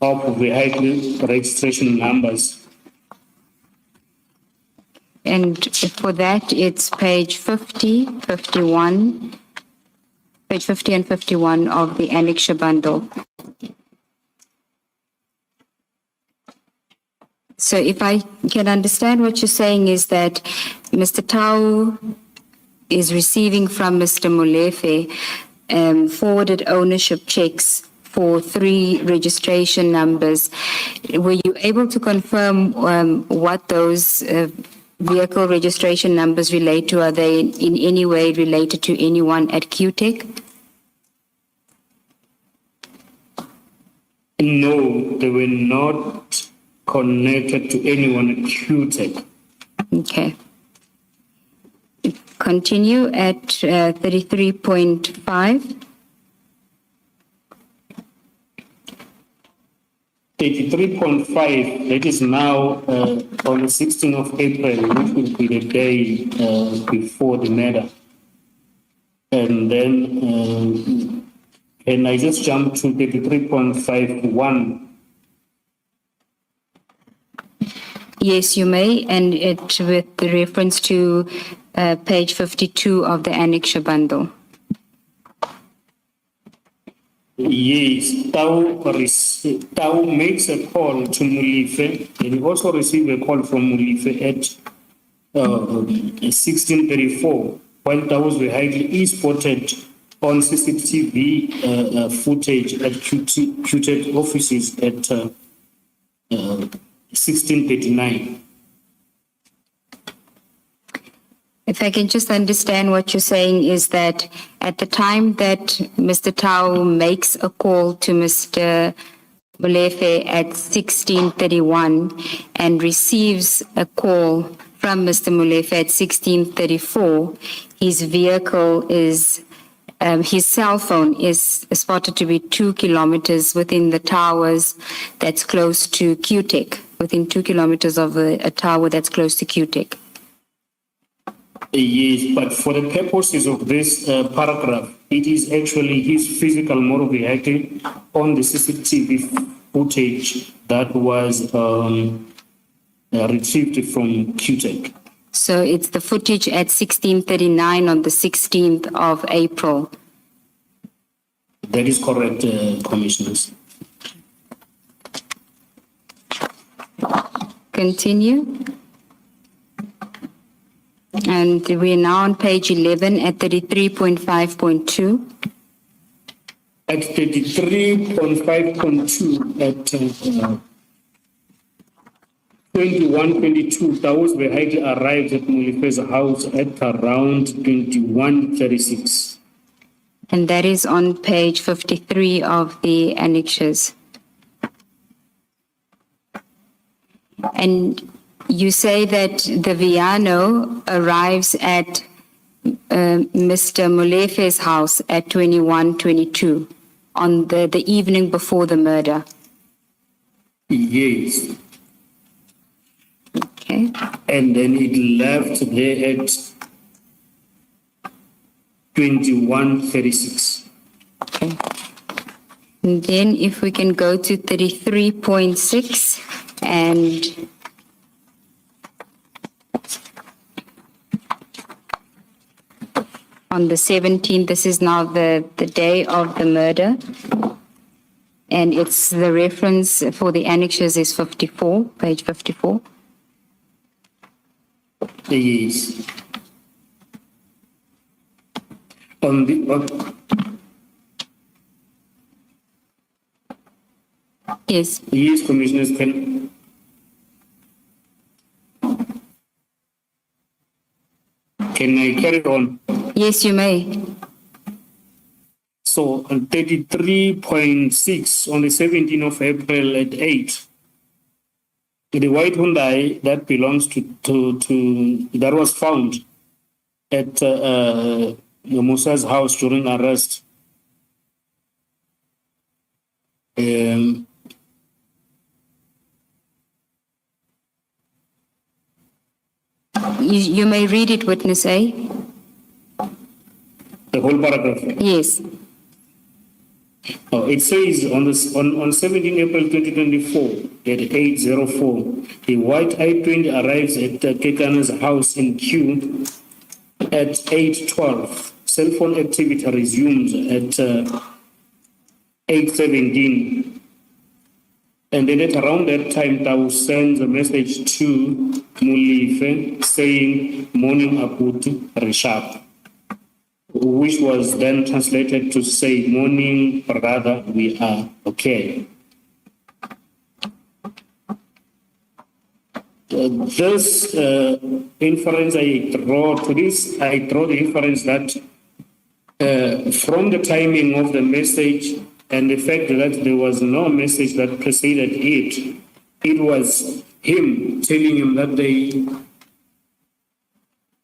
of the vehicle registration numbers. And for that, it's page 50, 51, page 50 and 51 of the annexure bundle. So if I can understand what you're saying is that Mr. Tau is receiving from Mr. Molefe forwarded ownership checks for 3 registration numbers. Were you able to confirm what those vehicle registration numbers relate to? Are they in any way related to anyone at QTech? No, they were not connected to anyone at QTech. Okay. Continue at 33.5. 33.5, that is now on the 16th of April, which will be the day before the matter. And then, and I just jumped to 33.51. Yes, you may, and it with the reference to page 52 of the annexure bundle. Yes, Tau makes a call to Molefe, and he also received a call from Molefe at 1634, while towers were highly spotted on CCTV footage at QTEC offices at 1639. If I can just understand what you're saying is that at the time that Mr. Tau makes a call to Mr. Molefe at 1631 and receives a call from Mr. Molefe at 1634, his vehicle is, his cell phone is spotted to be 2 kilometers within the towers that's close to QTEC, within 2 kilometers of a tower that's close to QTEC. Yes, but for the purposes of this paragraph, it is actually his physical motor vehicle on the CCTV footage that was retrieved from QTEC. So it's the footage at 1639 on the 16th of April. That is correct, Commissioners. Continue. And we're now on page 11 at 33.5.2. At 33.5.2 at 21:22, Tawus Behagi arrived at Molefe's house at around 21:36. And that is on page 53 of the annexures. And you say that the Viano arrives at Mr. Molefe's house at 21:22 on the evening before the murder. Yes. Okay. And then it left there at 21:36. Okay. And then if we can go to 33.6 and on the 17th, this is now the day of the murder. And it's the reference for the annexures is 54, page 54. Yes. On the Yes. yes, Commissioners, can I carry on? Yes, you may. So on 33.6 on the 17th of April at 8, the white Hyundai that belongs to that was found at Musa's house during arrest. You may read it, witness A. The whole paragraph. Yes. It says on 17 April 2024 at 8:04, the white I-20 arrives at Kekana's house in Q at 8:12. Cell phone activity resumes at 8:17. And then at around that time, Tau sends a message to Molefe saying, "Morning Aputi Rishap," which was then translated to say, "Morning, brother, we are okay." This inference I draw the inference that from the timing of the message and the fact that there was no message that preceded it, it was him telling him that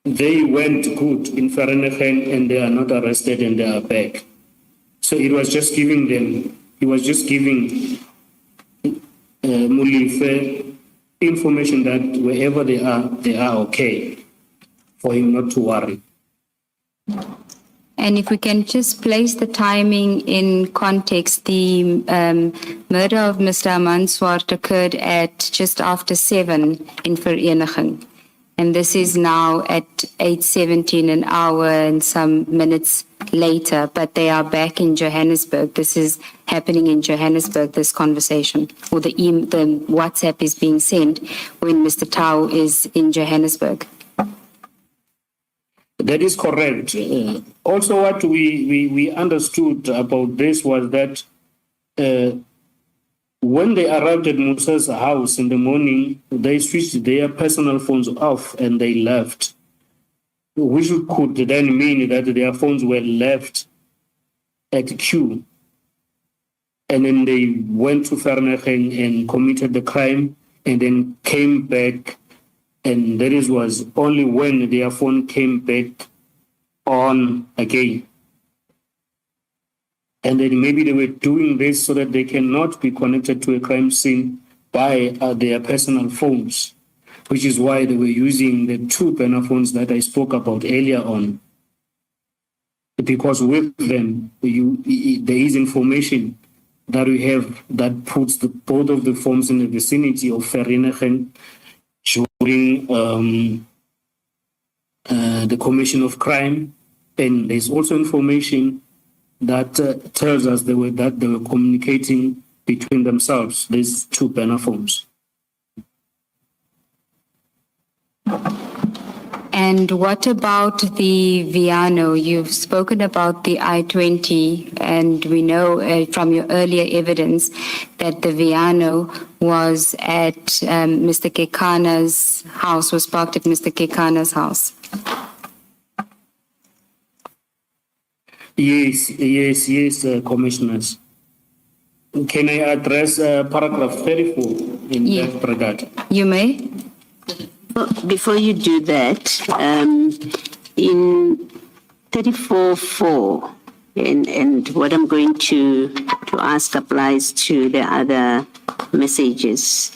they went good in Vereeniging and they are not arrested and they are back. So it was just giving them, he was just giving Molefe information that wherever they are okay, for him not to worry. And if we can just place the timing in context, the murder of Mr. Armand Swart occurred at just after 7 in Vereeniging. And this is now at 8:17, an hour and some minutes later, but they are back in Johannesburg. This is happening in Johannesburg, this conversation, or the WhatsApp is being sent when Mr. Tau is in Johannesburg. That is correct. Also, what we understood about this was that when they arrived at Musa's house in the morning, they switched their personal phones off and they left, which could then mean that their phones were left at Q. And then they went to Vereeniging and committed the crime and then came back. And that was only when their phone came back on again. And then maybe they were doing this so that they cannot be connected to a crime scene by their personal phones, which is why they were using the two burner phones that I spoke about earlier on. Because with them, there is information that we have that puts both of the phones in the vicinity of Vereeniging during the commission of crime. And there's also information that tells us they were communicating between themselves, these two burner phones. And what about the Viano? You've spoken about the I-20, and we know from your earlier evidence that the Viano was at Mr. Kekana's house, was parked at Mr. Kekana's house. Yes, Commissioners. Can I address paragraph 34 in that regard? You may. Before you do that, in 34.4, and what I'm going to ask applies to the other messages.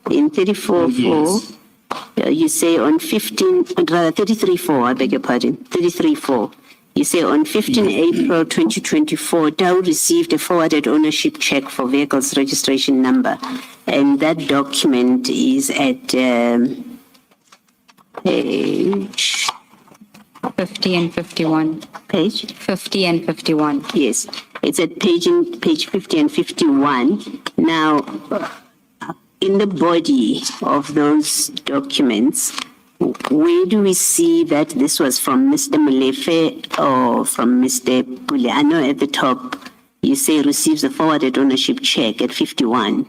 In 34.4, you say on 33.4, I beg your pardon, 33.4. You say on 15 April 2024, Dow received a forwarded ownership check for vehicle's registration number. And that document is at page 50 and 51. Page? 50 and 51. Yes, it's at page 50 and 51. Now, in the body of those documents, where do we see that this was from Mr. Molefe or from Mr. Puliano at the top? You say receives a forwarded ownership check at 51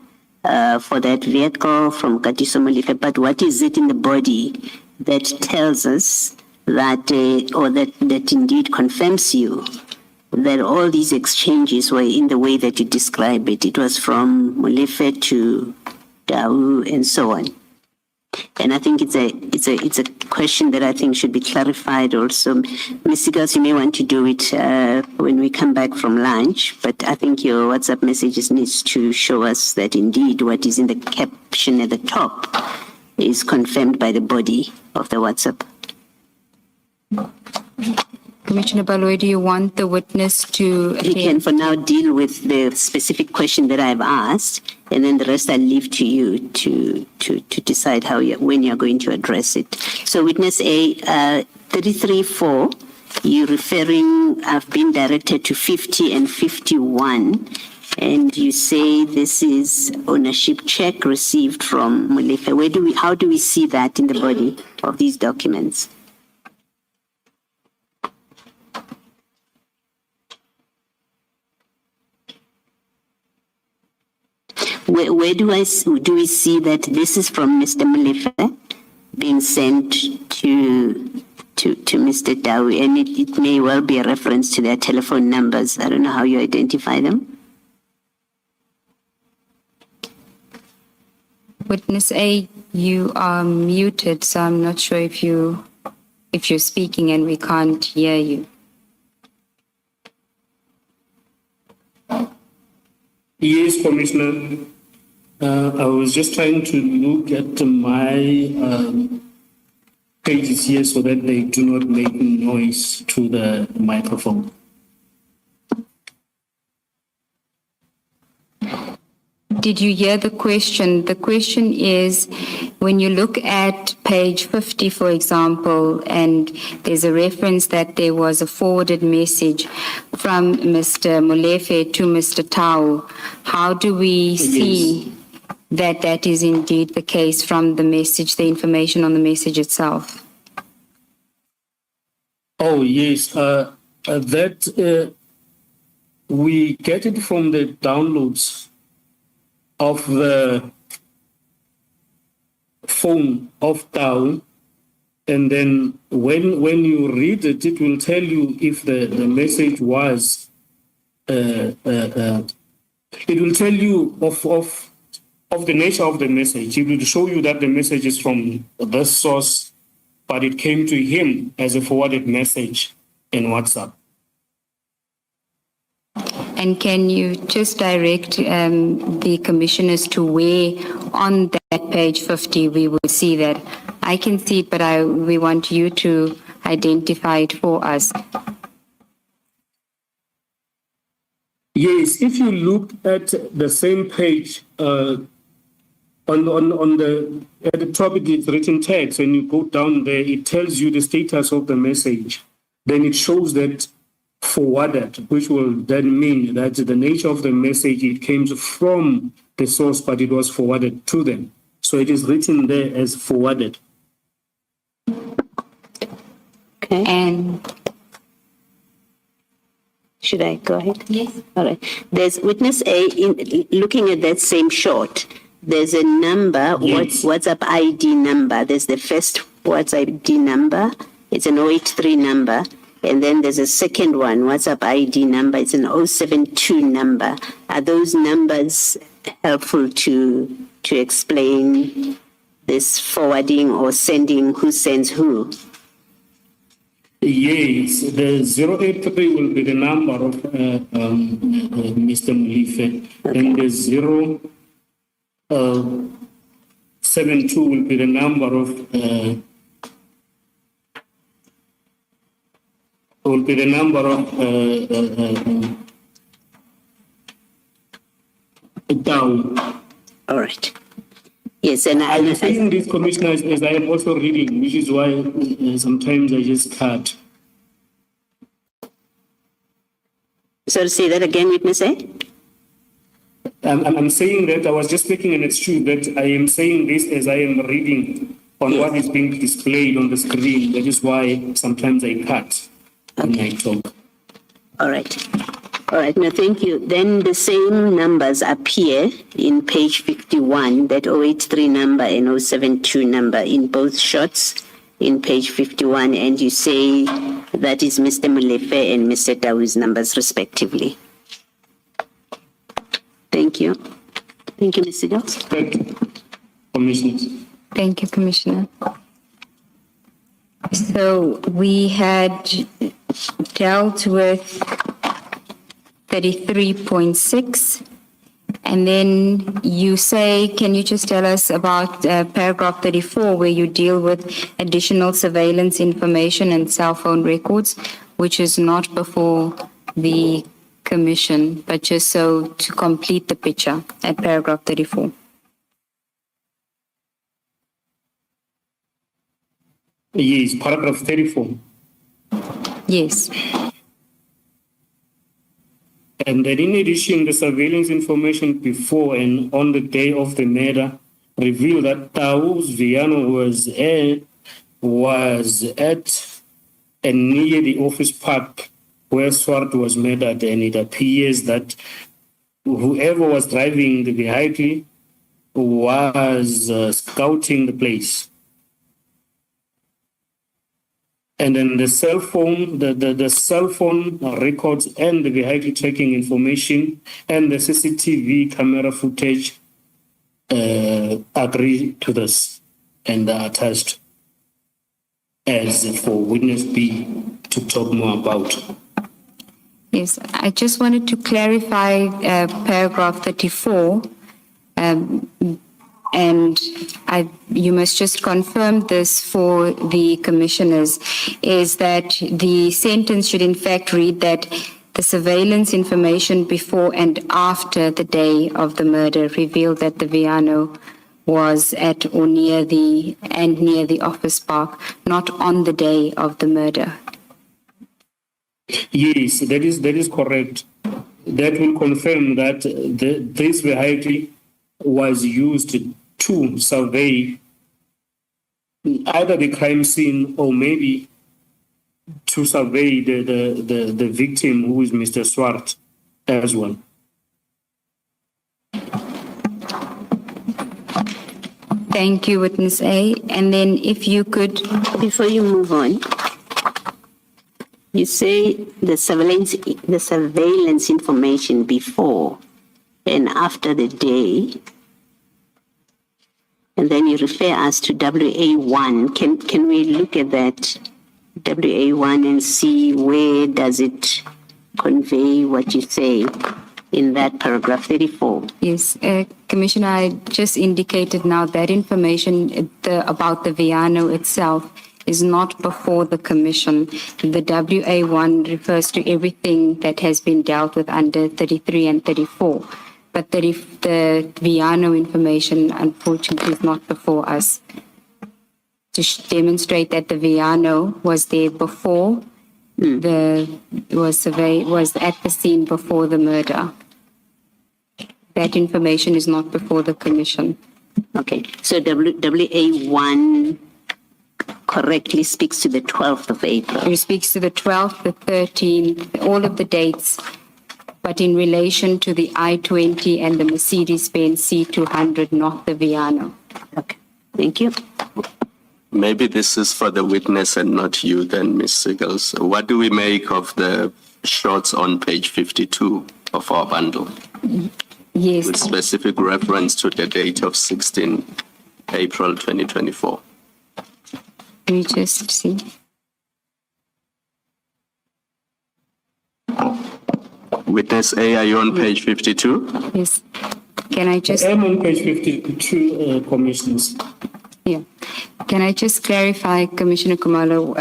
for that vehicle from Katiso Molefe. But what is it in the body that tells us that, or that indeed confirms you that all these exchanges were in the way that you describe it? It was from Molefe to Dau and so on. And I think it's a question that I think should be clarified also. Ms. Sigals, you may want to do it when we come back from lunch, but I think your WhatsApp messages needs to show us that indeed what is in the caption at the top is confirmed by the body of the WhatsApp. Commissioner Baloyi, do you want the witness to... You can for now deal with the specific question that I've asked, and then the rest I leave to you to decide when you're going to address it. So witness A, 33.4, you're referring, I've been directed to 50 and 51, and you say this is ownership check received from Molefe. How do we see that in the body of these documents? Where do we see that this is from Mr. Molefe being sent to Mr. Dawi, and it may well be a reference to their telephone numbers. I don't know how you identify them. Witness A, you are muted, so I'm not sure if you're speaking and we can't hear you. Yes, Commissioner. I was just trying to look at my pages here so that they do not make noise to the microphone. Did you hear the question? The question is, when you look at page 50, for example, and there's a reference that there was a forwarded message from Mr. Molefe to Mr. Tau, how do we see that is indeed the case from the message, the information on the message itself? Oh, yes. That we get it from the downloads of the phone of Tao. And then when you read it, it will tell you if the message was, it will tell you of the nature of the message. It will show you that the message is from this source, but it came to him as a forwarded message in WhatsApp. And can you just direct the commissioners to where on that page 50 we will see that? I can see it, but we want you to identify it for us. Yes, if you look at the same page, at the top it is written text, and you go down there, it tells you the status of the message. Then it shows that forwarded, which will then mean that the nature of the message, it came from the source, but it was forwarded to them. So it is written there as forwarded. Okay. And Should I go ahead? yes, All right. There's witness A, looking at that same shot, there's a number, Yes. WhatsApp ID number. There's the first WhatsApp ID number. It's an 083 number. And then there's a second one, WhatsApp ID number. It's an 072 number. Are those numbers helpful to explain this forwarding or sending, who sends who? Yes, the 083 will be the number of Mr. Molefe, and the 072 will be the number of Tao. All right. Yes, and I'm saying this, Commissioner, as I am also reading, which is why sometimes I just cut. so say that again, witness A? I'm saying that I was just making an excuse that I am saying this as I am reading on what is being displayed on the screen. That is why sometimes I cut when I talk. All right. All right, no, thank you. Then the same numbers appear in page 51, that 083 number and 072 number in both shots in page 51, and you say that is Mr. Molefe and Mr. Tawi's numbers respectively. Thank you. Thank you, Mr. Dawes. Thank you, Commissioners. thank you, Commissioner. So we had dealt with 33.6, and then you say, can you just tell us about paragraph 34, where you deal with additional surveillance information and cell phone records, which is not before the commission, but just so to complete the picture at paragraph 34. Yes, paragraph 34. Yes. And then in addition, the surveillance information before and on the day of the murder revealed that Taus Viano was at and near the office park where Swart was murdered, and it appears that whoever was driving the vehicle was scouting the place. And then the cell phone, the cell phone records and the vehicle tracking information and the CCTV camera footage agree to this and are attached as for witness B to talk more about. Yes, I just wanted to clarify paragraph 34, and you must just confirm this for the commissioners, is that the sentence should in fact read that the surveillance information before and after the day of the murder revealed that the Viano was at or near the office park, not on the day of the murder. Yes, that is correct. That will confirm that this vehicle was used to survey either the crime scene or maybe to survey the victim, who is Mr. Swart, as well. Thank you, Witness A. And then if you could, Before you move on, you say the surveillance information before and after the day, and then you refer us to WA1. Can we look at that WA1 and see where does it convey what you say in that paragraph 34? yes, Commissioner, I just indicated now that information about the Viano itself is not before the Commission. The WA1 refers to everything that has been dealt with under 33 and 34. But the Viano information, unfortunately, is not before us. To demonstrate that the Viano was there before, was at the scene before the murder. That information is not before the Commission. Okay, so WA1 correctly speaks to the 12th of April. It speaks to the 12th, the 13th, all of the dates, but in relation to the I-20 and the Mercedes-Benz C200, not the Viano. Okay, thank you. Maybe this is for the witness and not you then, Ms. Siggles. What do we make of the shots on page 52 of our bundle? Yes. With specific reference to the date of 16 April 2024. Let me just see. Witness A, are you on page 52? Yes. Can I just... I'm on page 52, Commissioners. Yeah. Can I just clarify, Commissioner Kumalo,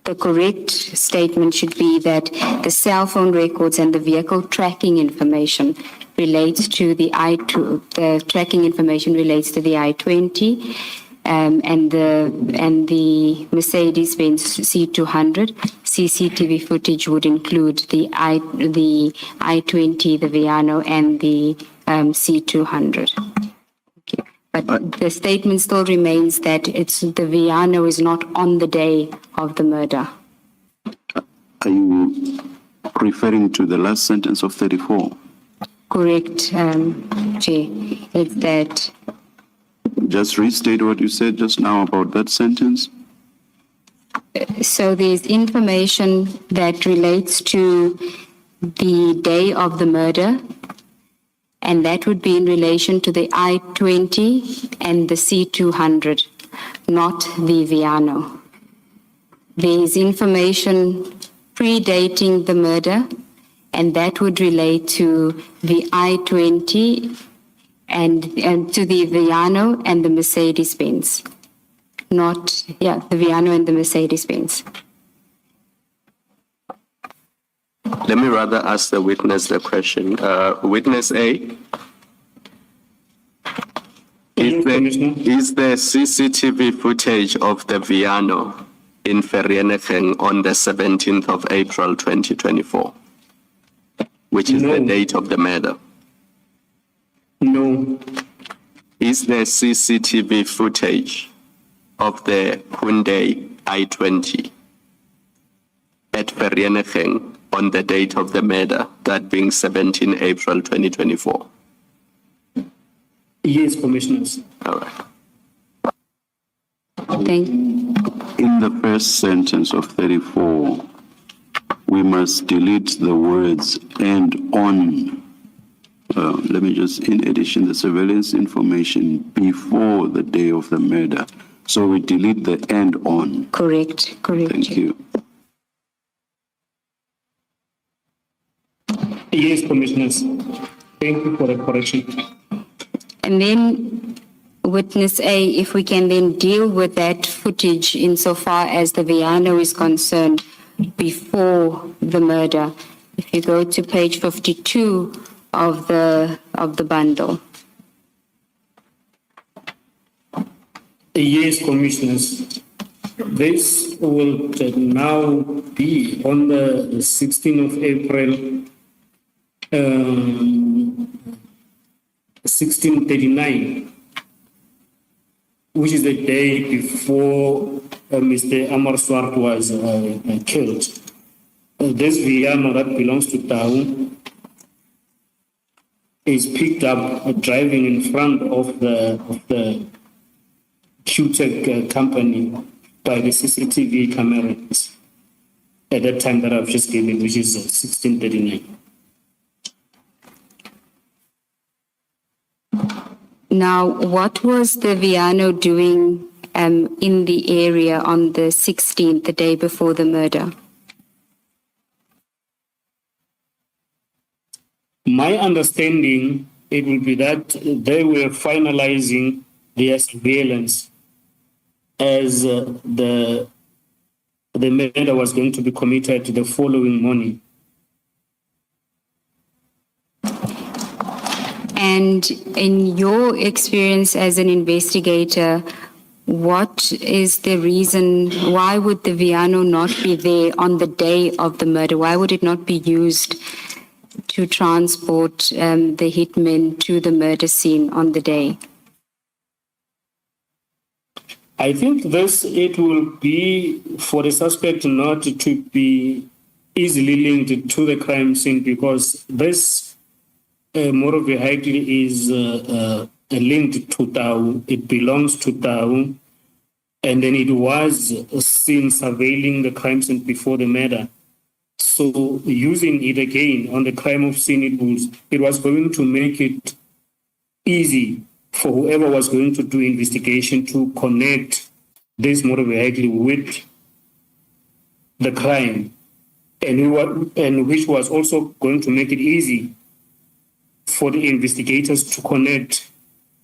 the correct statement should be that the cell phone records and the vehicle tracking information relates to the the tracking information relates to the I-20 and the Mercedes-Benz C200. CCTV footage would include the I-20, the Viano, and the C200. But the statement still remains that the Viano is not on the day of the murder. Are you referring to the last sentence of 34? Correct, Chair. It's that. Just restate what you said just now about that sentence. So there's information that relates to the day of the murder, and that would be in relation to the I-20 and the C200, not the Viano. There is information predating the murder, and that would relate to the I-20 and to the Viano and the Mercedes-Benz. The Viano and the Mercedes-Benz. Let me rather ask the witness the question. Witness A, is there CCTV footage of the Viano in Vereeniging on the 17th of April 2024, which is the date of the murder? No. Is there CCTV footage of the Hyundai I-20 at Vereeniging on the date of the murder, that being 17 April 2024? Yes, Commissioners. All right. In the first sentence of 34, we must delete the words "and on." Let me just, in addition, the surveillance information before the day of the murder. So we delete the "and on." Correct. Thank you. Yes, Commissioners. Thank you for the correction. And then, Witness A, if we can then deal with that footage insofar as the Viano is concerned before the murder. If you go to page 52 of the bundle. Yes, Commissioners. This will now be on the 16th of April, 1639, which is the day before Mr. Armand Swart was killed. This Viano that belongs to Tau is picked up driving in front of the QTech company by the CCTV cameras at that time that I've just given, which is 1639. Now, what was the Viano doing in the area on the 16th, the day before the murder? My understanding, it will be that they were finalizing their surveillance as the murder was going to be committed the following morning. And in your experience as an investigator, what is the reason, why would the Viano not be there on the day of the murder? Why would it not be used to transport the hitmen to the murder scene on the day? I think it will be for the suspect not to be easily linked to the crime scene, because this motor vehicle is linked to Tau. It belongs to Tau, and then it was seen surveilling the crime scene before the murder. So using it again on the crime of scene, it was going to make it easy for whoever was going to do investigation to connect this motor vehicle with the crime, and which was also going to make it easy for the investigators to connect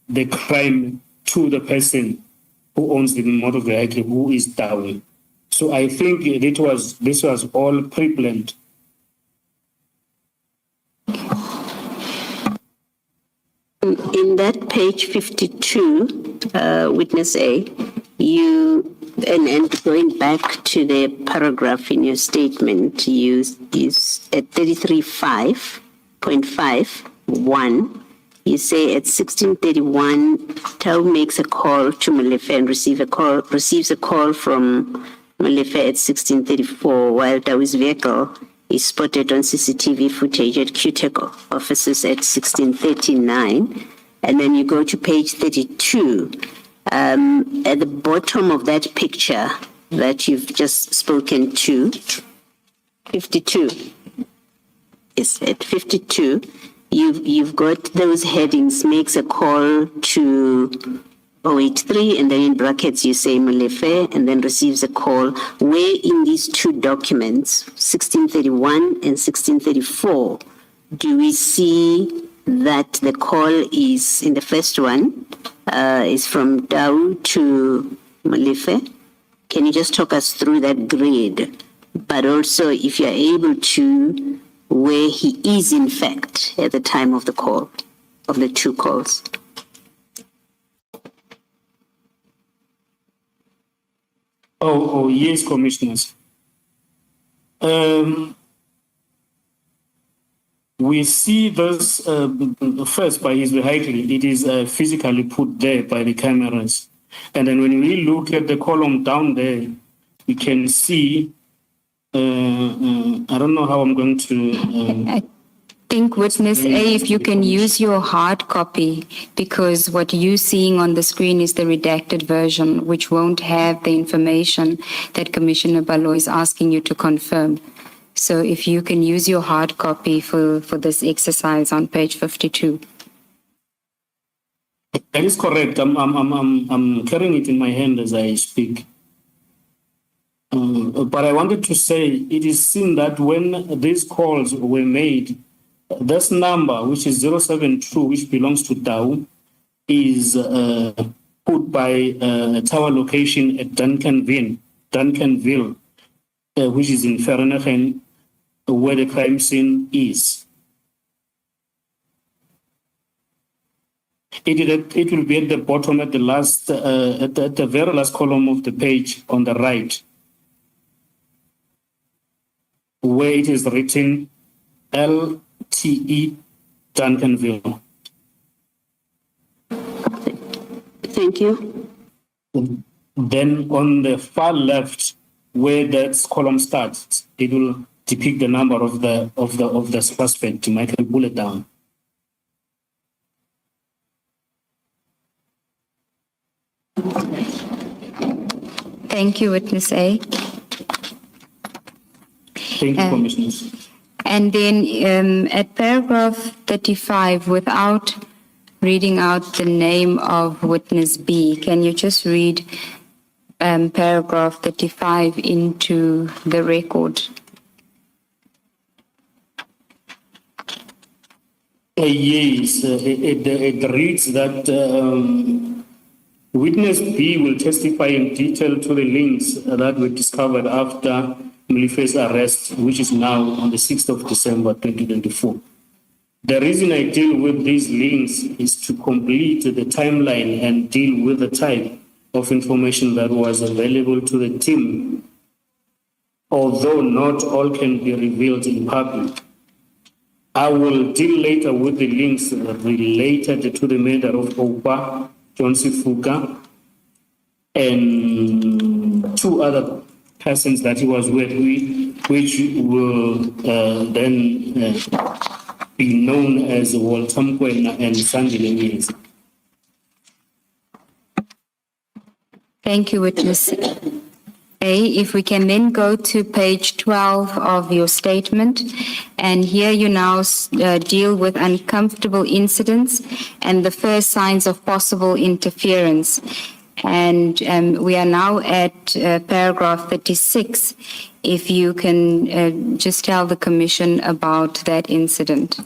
the crime to the person who owns the motor vehicle, who is Tau. So I think this was all pre-planned. In that page 52, witness A, and going back to the paragraph in your statement, you is at 33.5.1, you say at 16:31, Tau makes a call to Molefe and receives a call from Molefe at 16:34, while Tau's vehicle is spotted on CCTV footage at QTech offices at 16:39. And then you go to page 32. At the bottom of that picture that you've just spoken to, 52. Yes, at 52, you've got those headings, makes a call to 083, and then in brackets you say Molefe, and then receives a call. Where in these two documents, 1631 and 1634, do we see that the call is, in the first one, is from Tau to Molefe? Can you just talk us through that grid? But also, if you're able to, where he is in fact at the time of the call, of the two calls. Oh, yes, commissioners. We see this first by his vehicle. It is physically put there by the cameras. And then when we look at the column down there, we can see, I don't know how I'm going to... I think witness A, if you can use your hard copy, because what you're seeing on the screen is the redacted version, which won't have the information that Commissioner Balo is asking you to confirm. So if you can use your hard copy for this exercise on page 52. That is correct. I'm carrying it in my hand as I speak. But I wanted to say, it is seen that when these calls were made, this number, which is 072, which belongs to Tau, is put by a tower location at Duncanville, which is in Vereeniging, where the crime scene is. It will be at the bottom, at the last, at the very last column of the page on the right, where it is written LTE Duncanville. Thank you. Then on the far left, where that column starts, it will depict the number of the suspect. You might pull it down. Thank you, Witness A. Thank you, Commissioners. And then at paragraph 35, without reading out the name of Witness B, can you just read paragraph 35 into the record? Yes, it reads that Witness B will testify in detail to the links that were discovered after Molefe's arrest, which is now on the 6th of December 2024. The reason I deal with these links is to complete the timeline and deal with the type of information that was available to the team, although not all can be revealed in public. I will deal later with the links related to the murder of Opa, John Sifuka, and two other persons that he was with, which will then be known as Walter Mkwena and Sandile Mills. Thank you, Witness A. If we can then go to page 12 of your statement, and here you now deal with uncomfortable incidents and the first signs of possible interference. And we are now at paragraph 36. If you can just tell the Commission about that incident.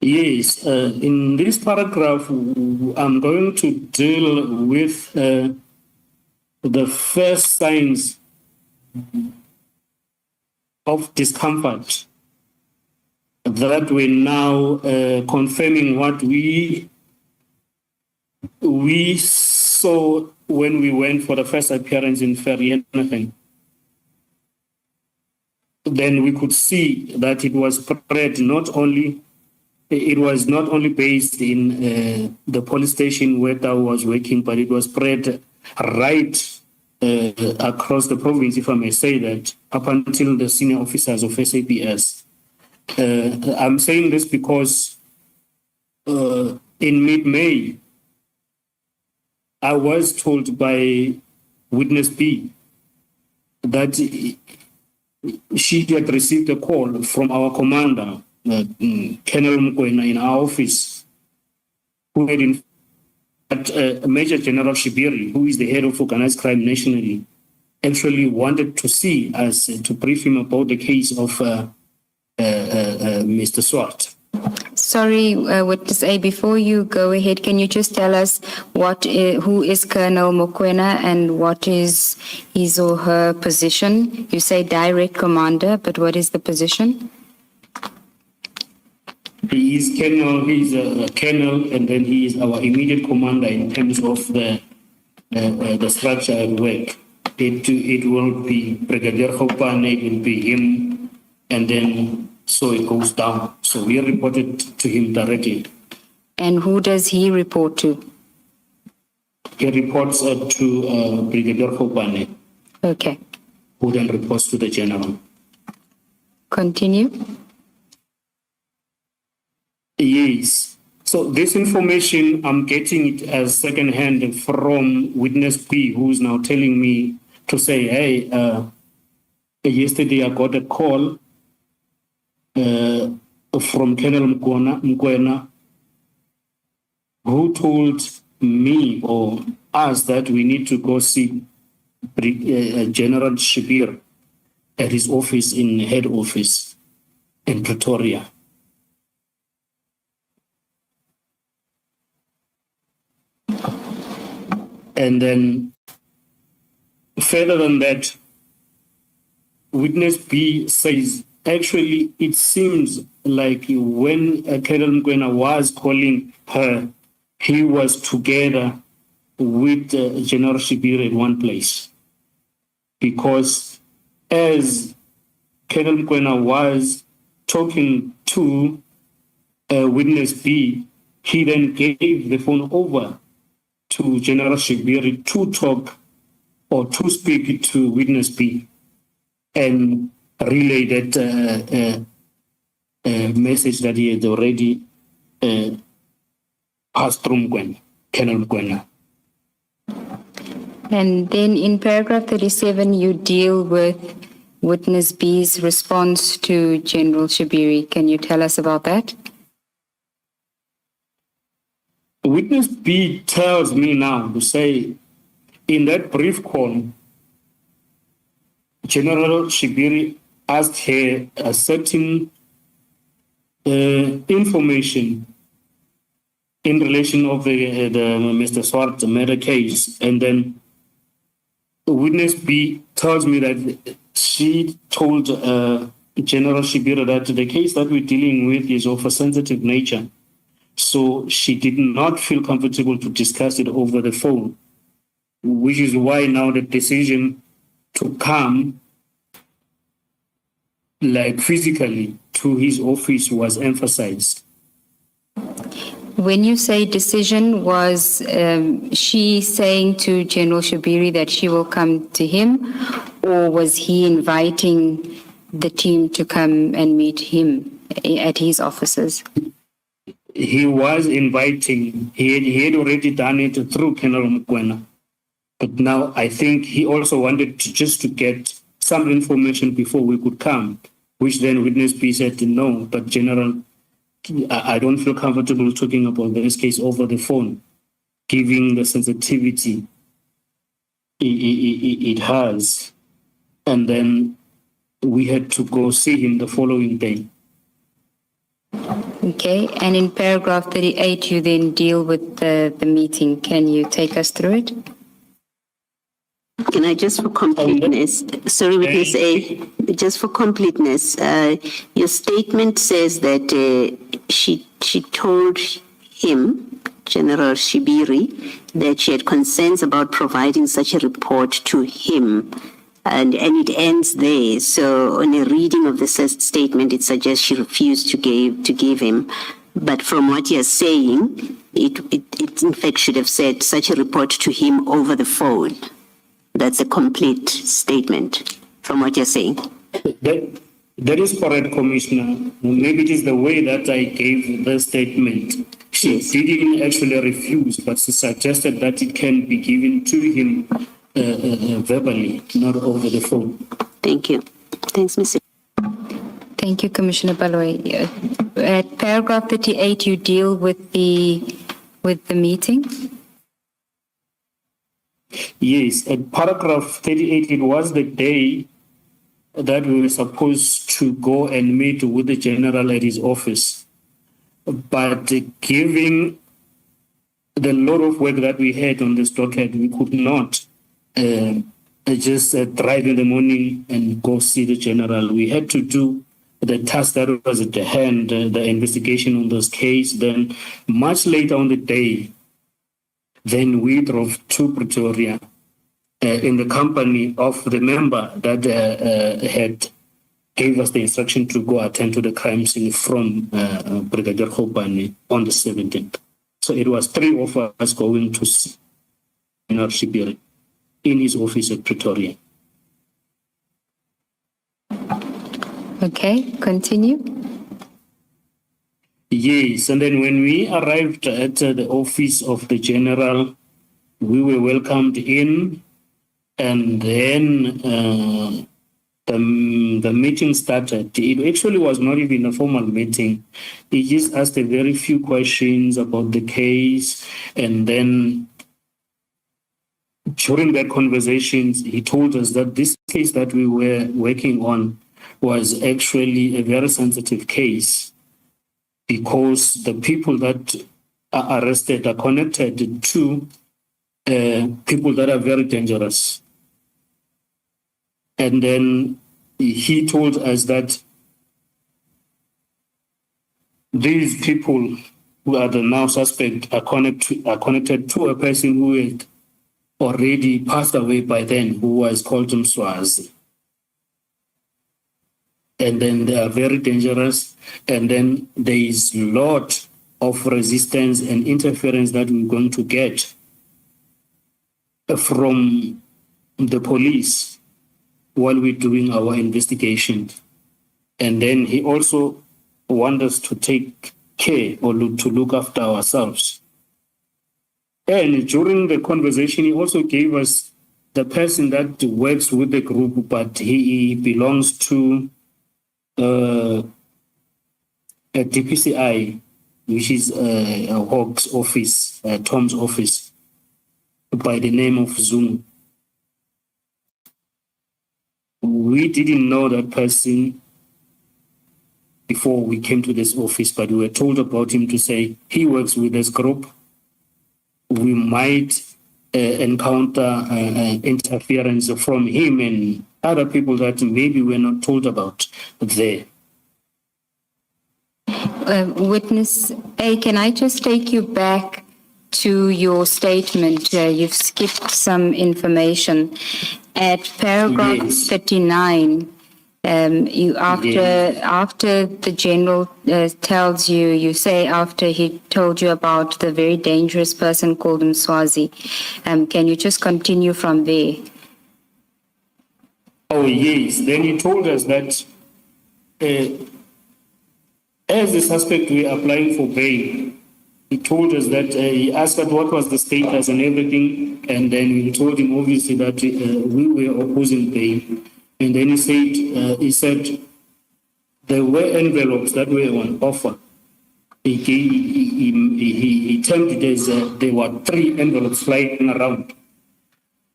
Yes, in this paragraph, I'm going to deal with the first signs of discomfort that we're now confirming what we saw when we went for the first appearance in Vereeniging. Then we could see that it was spread it was not only based in the police station where I was working, but it was spread right across the province, if I may say that, up until the senior officers of SAPS. I'm saying this because in mid-May, I was told by Witness B that she had received a call from our commander, Colonel Mkwena, in our office, who had Major General Shibiri, who is the head of organized crime nationally, actually wanted to see us to brief him about the case of Mr. Swart. Sorry, Witness A, before you go ahead, can you just tell us who is Colonel Mokwena and what is his or her position? You say direct commander, but what is the position? He is colonel, he is a colonel, and then he is our immediate commander in terms of the structure at work. It will be Brigadier Hopane, it will be him, and then so it goes down. So we reported to him directly. And who does he report to? He reports to Brigadier Hopane. Okay. Who then reports to the general. Continue. Yes. So this information, I'm getting it as secondhand from Witness B, who is now telling me to say, hey, yesterday I got a call from Colonel Mkwena, who told me or us that we need to go see General Shibir at his office in head office in Pretoria. And then further than that, Witness B says, actually, it seems like when Colonel Mkwena was calling her, he was together with General Shibir at one place. Because as Colonel Mkwena was talking to Witness B, he then gave the phone over to General Shibiri to talk or to speak to witness B and relay that message that he had already passed through Colonel Mkwena. And then in paragraph 37, you deal with witness B's response to General Shibiri. Can you tell us about that? Witness B tells me now to say, in that brief call, General Shibiri asked her a certain information in relation of the Mr. Swart murder case, and then witness B tells me that she told General Shibiri that the case that we're dealing with is of a sensitive nature, so she did not feel comfortable to discuss it over the phone, which is why now the decision to come like physically to his office was emphasized. When you say decision, was she saying to General Shibiri that she will come to him, or was he inviting the team to come and meet him at his offices? He was inviting, he had already done it through Colonel Mkwena. But now I think he also wanted to get some information before we could come, which then witness B said no, but General, I don't feel comfortable talking about this case over the phone, given the sensitivity it has. And then we had to go see him the following day. Okay, and in paragraph 38, you then deal with the meeting. Can you take us through it? Can I just for completeness, sorry, witness A, just for completeness, your statement says that she told him, General Shibiri, that she had concerns about providing such a report to him. And it ends there. So on a reading of the statement, it suggests she refused to give him. But from what you're saying, it in fact should have said such a report to him over the phone. That's a complete statement from what you're saying. That is correct, Commissioner. Maybe it is the way that I gave the statement. She didn't actually refuse, but she suggested that it can be given to him verbally, not over the phone. Thank you. Thanks, Mr. Thank you, Commissioner Baloyi. At paragraph 38, you deal with the meeting? Yes, at paragraph 38, it was the day that we were supposed to go and meet with the general at his office. But given the lot of work that we had on this docket, we could not just drive in the morning and go see the general. We had to do the task that was at hand, the investigation on this case. Then much later on the day, then we drove to Pretoria in the company of the member that had gave us the instruction to go attend to the crime scene from Brigadier Khopane on the 17th. So it was 3 of us going to see General Shibiri in his office at Pretoria. Okay, continue. Yes, and then when we arrived at the office of the general, we were welcomed in, and then the meeting started. It actually was not even a formal meeting. He just asked a very few questions about the case, and then during that conversation, he told us that this case that we were working on was actually a very sensitive case because the people that are arrested are connected to people that are very dangerous. And then he told us that these people who are the now suspect are connected to a person who had already passed away by then, who was called Mswazi. And then they are very dangerous. And then there is a lot of resistance and interference that we're going to get from the police while we're doing our investigation. And then he also wants us to take care or to look after ourselves. And during the conversation, he also gave us the person that works with the group, but he belongs to a DPCI, which is a Hawk's office, Tom's office, by the name of Zoom. We didn't know that person before we came to this office, but we were told about him to say he works with this group. We might encounter interference from him and other people that maybe we're not told about there. Witness A, can I just take you back to your statement? You've skipped some information. At paragraph Yes. 39, after the general tells you, you say after he told you about the very dangerous person called Mswazi. Can you just continue from there? Oh, yes. Then he told us that as the suspect we are applying for bail, he told us that he asked us what was the status and everything, and then we told him obviously that we were opposing bail. And then he said there were envelopes that were on offer. He termed it as there were 3 envelopes flying around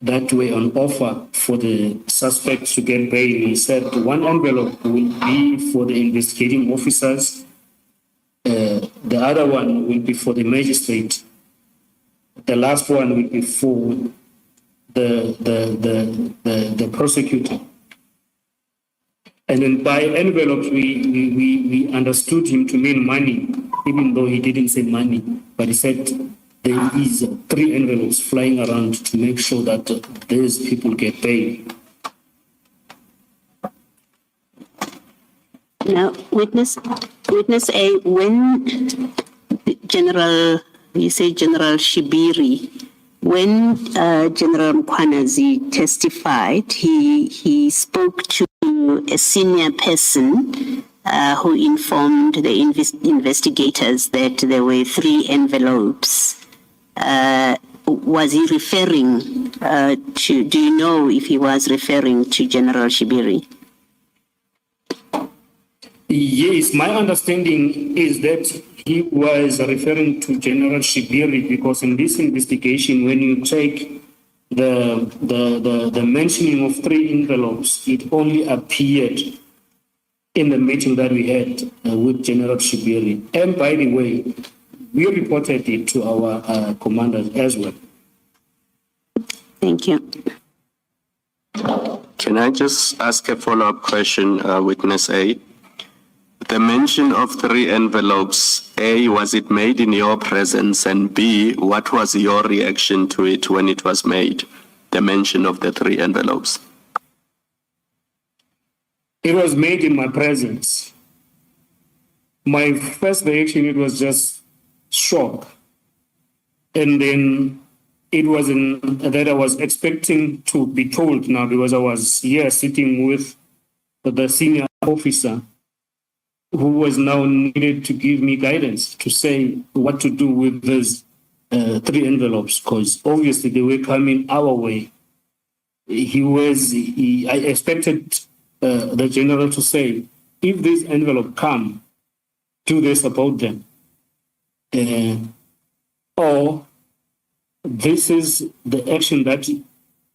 that were on offer for the suspects to get bail. He said 1 envelope will be for the investigating officers. The other one will be for the magistrate. The last one will be for the prosecutor. And then by envelopes, we understood him to mean money, even though he didn't say money. But he said there is 3 envelopes flying around to make sure that these people get paid. Now, witness A, when you say General Shibiri, when General Mkhwanazi testified, he spoke to a senior person who informed the investigators that there were 3 envelopes. Was he referring to, do you know if he was referring to General Shibiri? Yes, my understanding is that he was referring to General Shibiri because in this investigation, when you take the mentioning of 3 envelopes, it only appeared in the meeting that we had with General Shibiri. And by the way, we reported it to our commanders as well. Thank you. Can I just ask a follow-up question, Witness A? The mention of 3 envelopes, A, was it made in your presence? And B, what was your reaction to it when it was made, the mention of the 3 envelopes? It was made in my presence. My first reaction, it was just shock. And then it wasn't that I was expecting to be told now because I was here sitting with the senior officer who was now needed to give me guidance to say what to do with these 3 envelopes, because obviously they were coming our way. I expected the general to say, if this envelope come, do this about them. Or this is the action that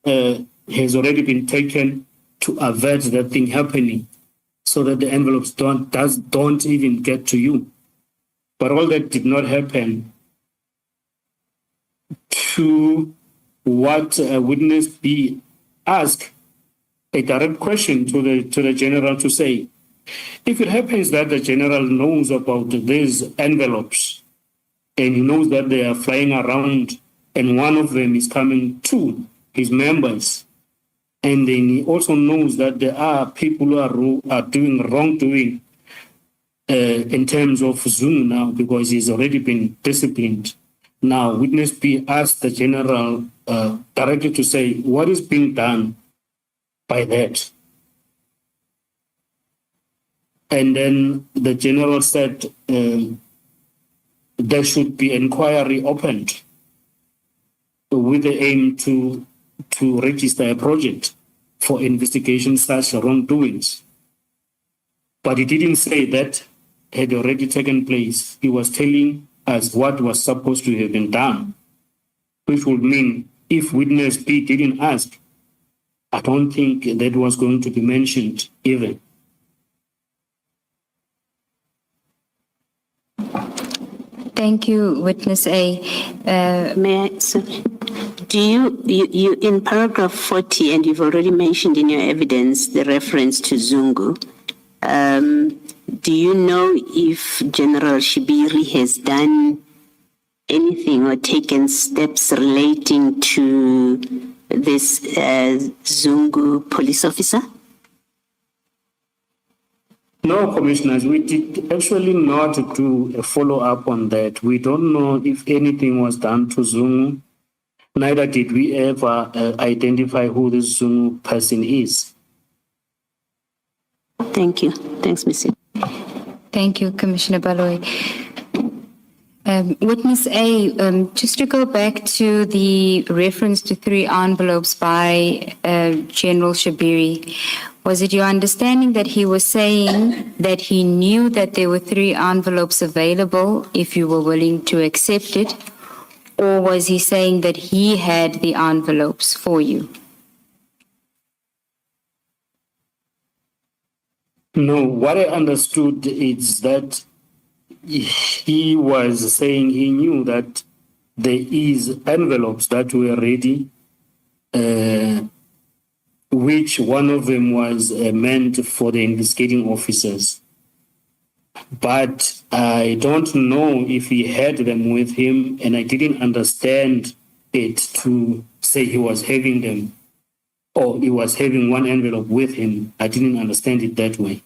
has already been taken to avert that thing happening, so that the envelopes don't even get to you. But all that did not happen. To what witness B asked a direct question to the general to say, if it happens that the general knows about these envelopes and he knows that they are flying around and one of them is coming to his members, and then he also knows that there are people who are doing wrongdoing in terms of Zoom now because he's already been disciplined. Now, witness B asked the general directly to say, what is being done by that? And then the general said there should be inquiry opened with the aim to register a project for investigation such wrongdoings. But he didn't say that had already taken place. He was telling us what was supposed to have been done, which would mean if witness B didn't ask, I don't think that was going to be mentioned even. Thank you, Witness A. May I, sir? Do you in paragraph 40, and you've already mentioned in your evidence the reference to Zungu, do you know if General Shibiri has done anything or taken steps relating to this Zungu police officer? No, Commissioners, we did actually not do a follow-up on that. We don't know if anything was done to Zungu. Neither did we ever identify who this Zungu person is. Thank you. Thanks, Mr. Thank you, Commissioner Baloyi. Witness A, just to go back to the reference to 3 envelopes by General Shibiri, was it your understanding that he was saying that he knew that there were 3 envelopes available if you were willing to accept it? Or was he saying that he had the envelopes for you? No, what I understood is that he was saying he knew that there is envelopes that were ready, which one of them was meant for the investigating officers. But I don't know if he had them with him, and I didn't understand it to say he was having them or he was having one envelope with him. I didn't understand it that way.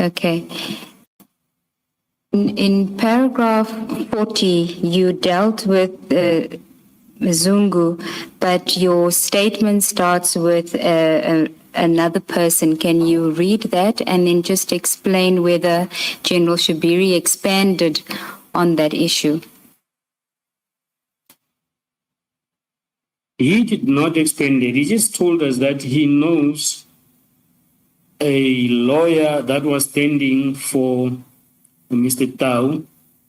Okay. In paragraph 40, you dealt with Zungu, but your statement starts with another person. Can you read that and then just explain whether General Shibiri expanded on that issue? He did not expand it. He just told us that he knows a lawyer that was standing for Mr. Tau.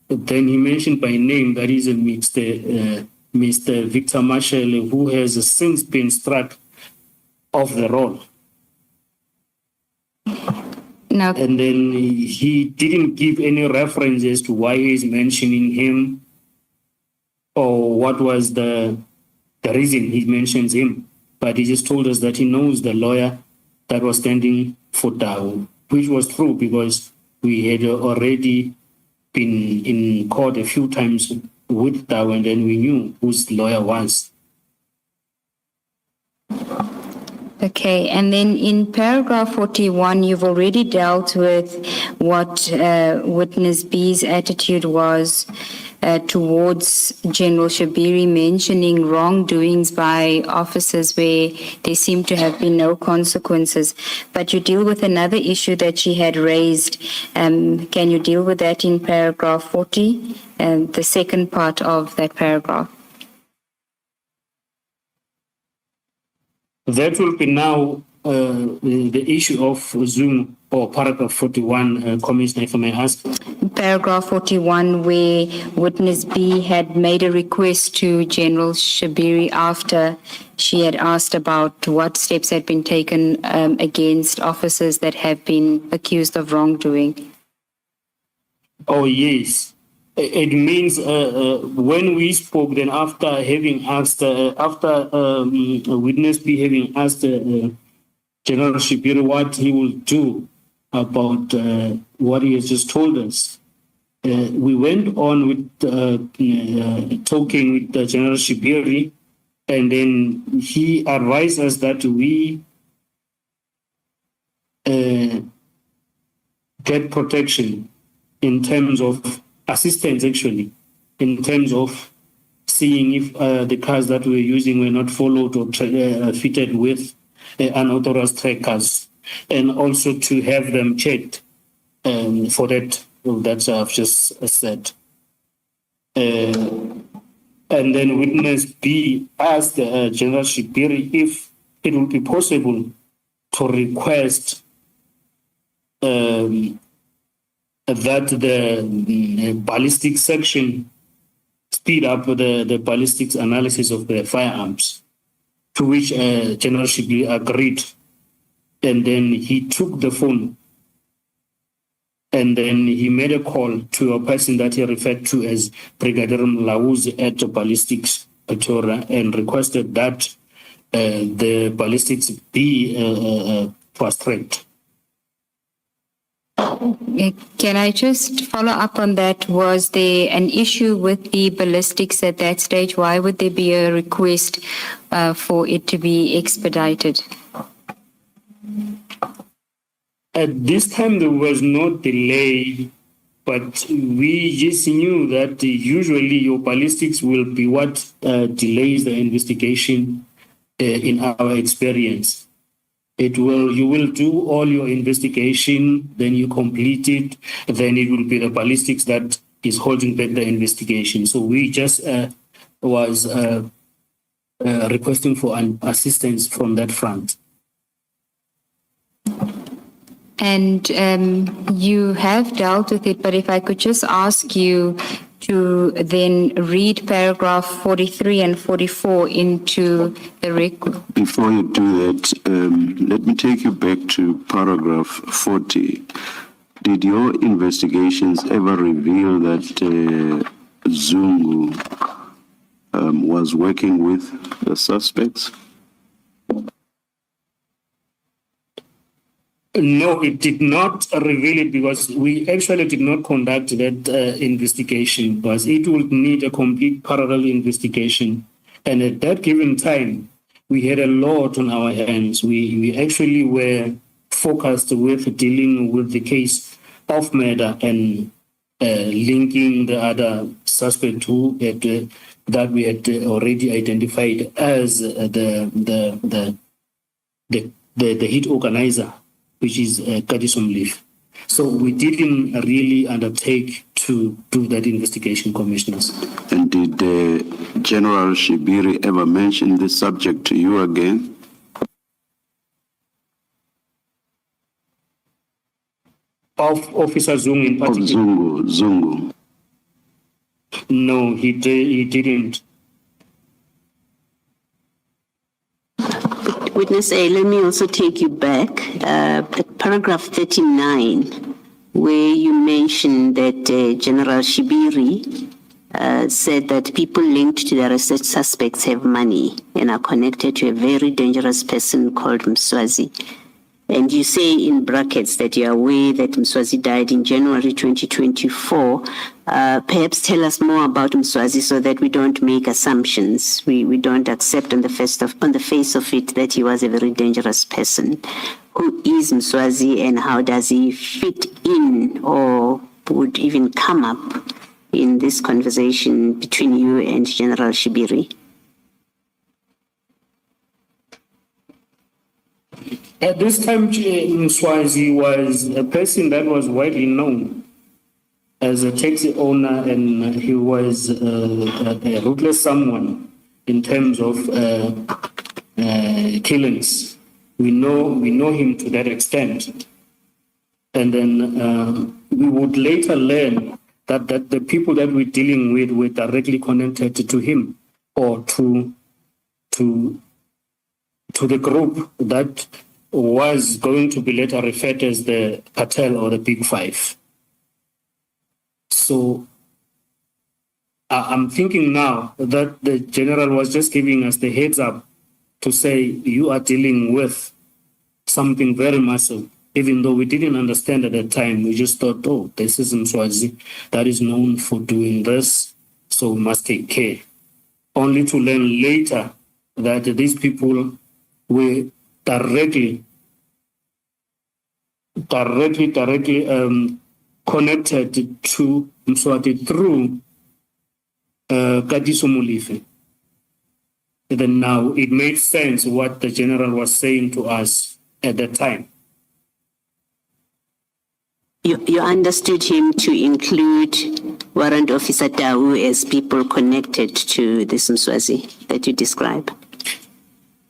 Then he mentioned by name that is a Mr. Victor Marshall, who has since been struck off the roll. No. And then he didn't give any references to why he's mentioning him or what was the reason he mentions him. But he just told us that he knows the lawyer that was standing for Tau, which was true because we had already been in court a few times with Tau, and then we knew whose lawyer was. Okay, and then in paragraph 41, you've already dealt with what witness B's attitude was towards General Shibiri mentioning wrongdoings by officers where there seem to have been no consequences. But you deal with another issue that she had raised. Can you deal with that in paragraph 40, the second part of that paragraph? That will be now the issue of Zoom or paragraph 41, Commissioner, if I may ask. Paragraph 41, where witness B had made a request to General Shibiri after she had asked about what steps had been taken against officers that have been accused of wrongdoing. Oh, yes. It means when we spoke, then after having asked, witness B having asked General Shibiri what he will do about what he has just told us, we went on with talking with General Shibiri, and then he advised us that we get protection in terms of assistance, actually, in terms of seeing if the cars that we're using were not followed or fitted with unauthorized trackers, and also to have them checked for that I've just said. And then witness B asked General Shibiri if it would be possible to request that the ballistic section speed up the ballistics analysis of the firearms, to which General Shibiri agreed. And then he took the phone and then he made a call to a person that he referred to as Brigadier Mlauz at Ballistics Pretoria and requested that the ballistics be fast-tracked. Can I just follow up on that? Was there an issue with the ballistics at that stage? Why would there be a request for it to be expedited? At this time, there was no delay, but we just knew that usually your ballistics will be what delays the investigation in our experience. You will do all your investigation, then you complete it, then it will be the ballistics that is holding back the investigation. So we just was requesting for an assistance from that front. And you have dealt with it, but if I could just ask you to then read paragraph 43 and 44 into the record. Before you do that, let me take you back to paragraph 40. Did your investigations ever reveal that Zungu was working with the suspects? No, it did not reveal it because we actually did not conduct that investigation, because it would need a complete parallel investigation. And at that given time, we had a lot on our hands. We actually were focused with dealing with the case of murder and linking the other suspect who had, that we had already identified as the hit organizer, which is Katiso Molefe. So we didn't really undertake to do that investigation, Commissioners. And did General Shibiri ever mention this subject to you again? Of Officer Zungu in Of particular? Zungu. No, he didn't. Witness A, let me also take you back at paragraph 39, where you mentioned that General Shibiri said that people linked to the arrested suspects have money and are connected to a very dangerous person called Mswazi. And you say in brackets that you are aware that Mswazi died in January 2024. Perhaps tell us more about Mswazi so that we don't make assumptions. We don't accept on the face of it that he was a very dangerous person. Who is Mswazi and how does he fit in or would even come up in this conversation between you and General Shibiri? At this time, Mswazi was a person that was widely known as a taxi owner, and he was a ruthless someone in terms of killings. We know him to that extent. And then we would later learn that the people that we're dealing with were directly connected to him or to the group that was going to be later referred as the cartel or the Big Five. So I'm thinking now that the general was just giving us the heads up to say you are dealing with something very massive, even though we didn't understand at that time. We just thought, oh, this is Mswazi that is known for doing this, so we must take care. Only to learn later that these people were directly connected to Mswati through Katiso Molefe. Then now it made sense what the general was saying to us at that time. You understood him to include Warrant Officer Tau as people connected to this Mswazi that you describe?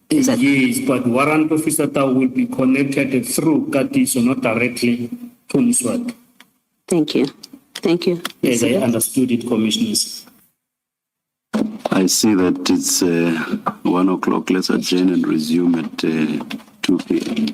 Yes, but Warrant Officer Tau will be connected through Katiso, not directly to Swart. Thank you. Thank you. As I understood it, Commissioners. I see that it's 1 o'clock. Let's adjourn and resume at 2 p.m.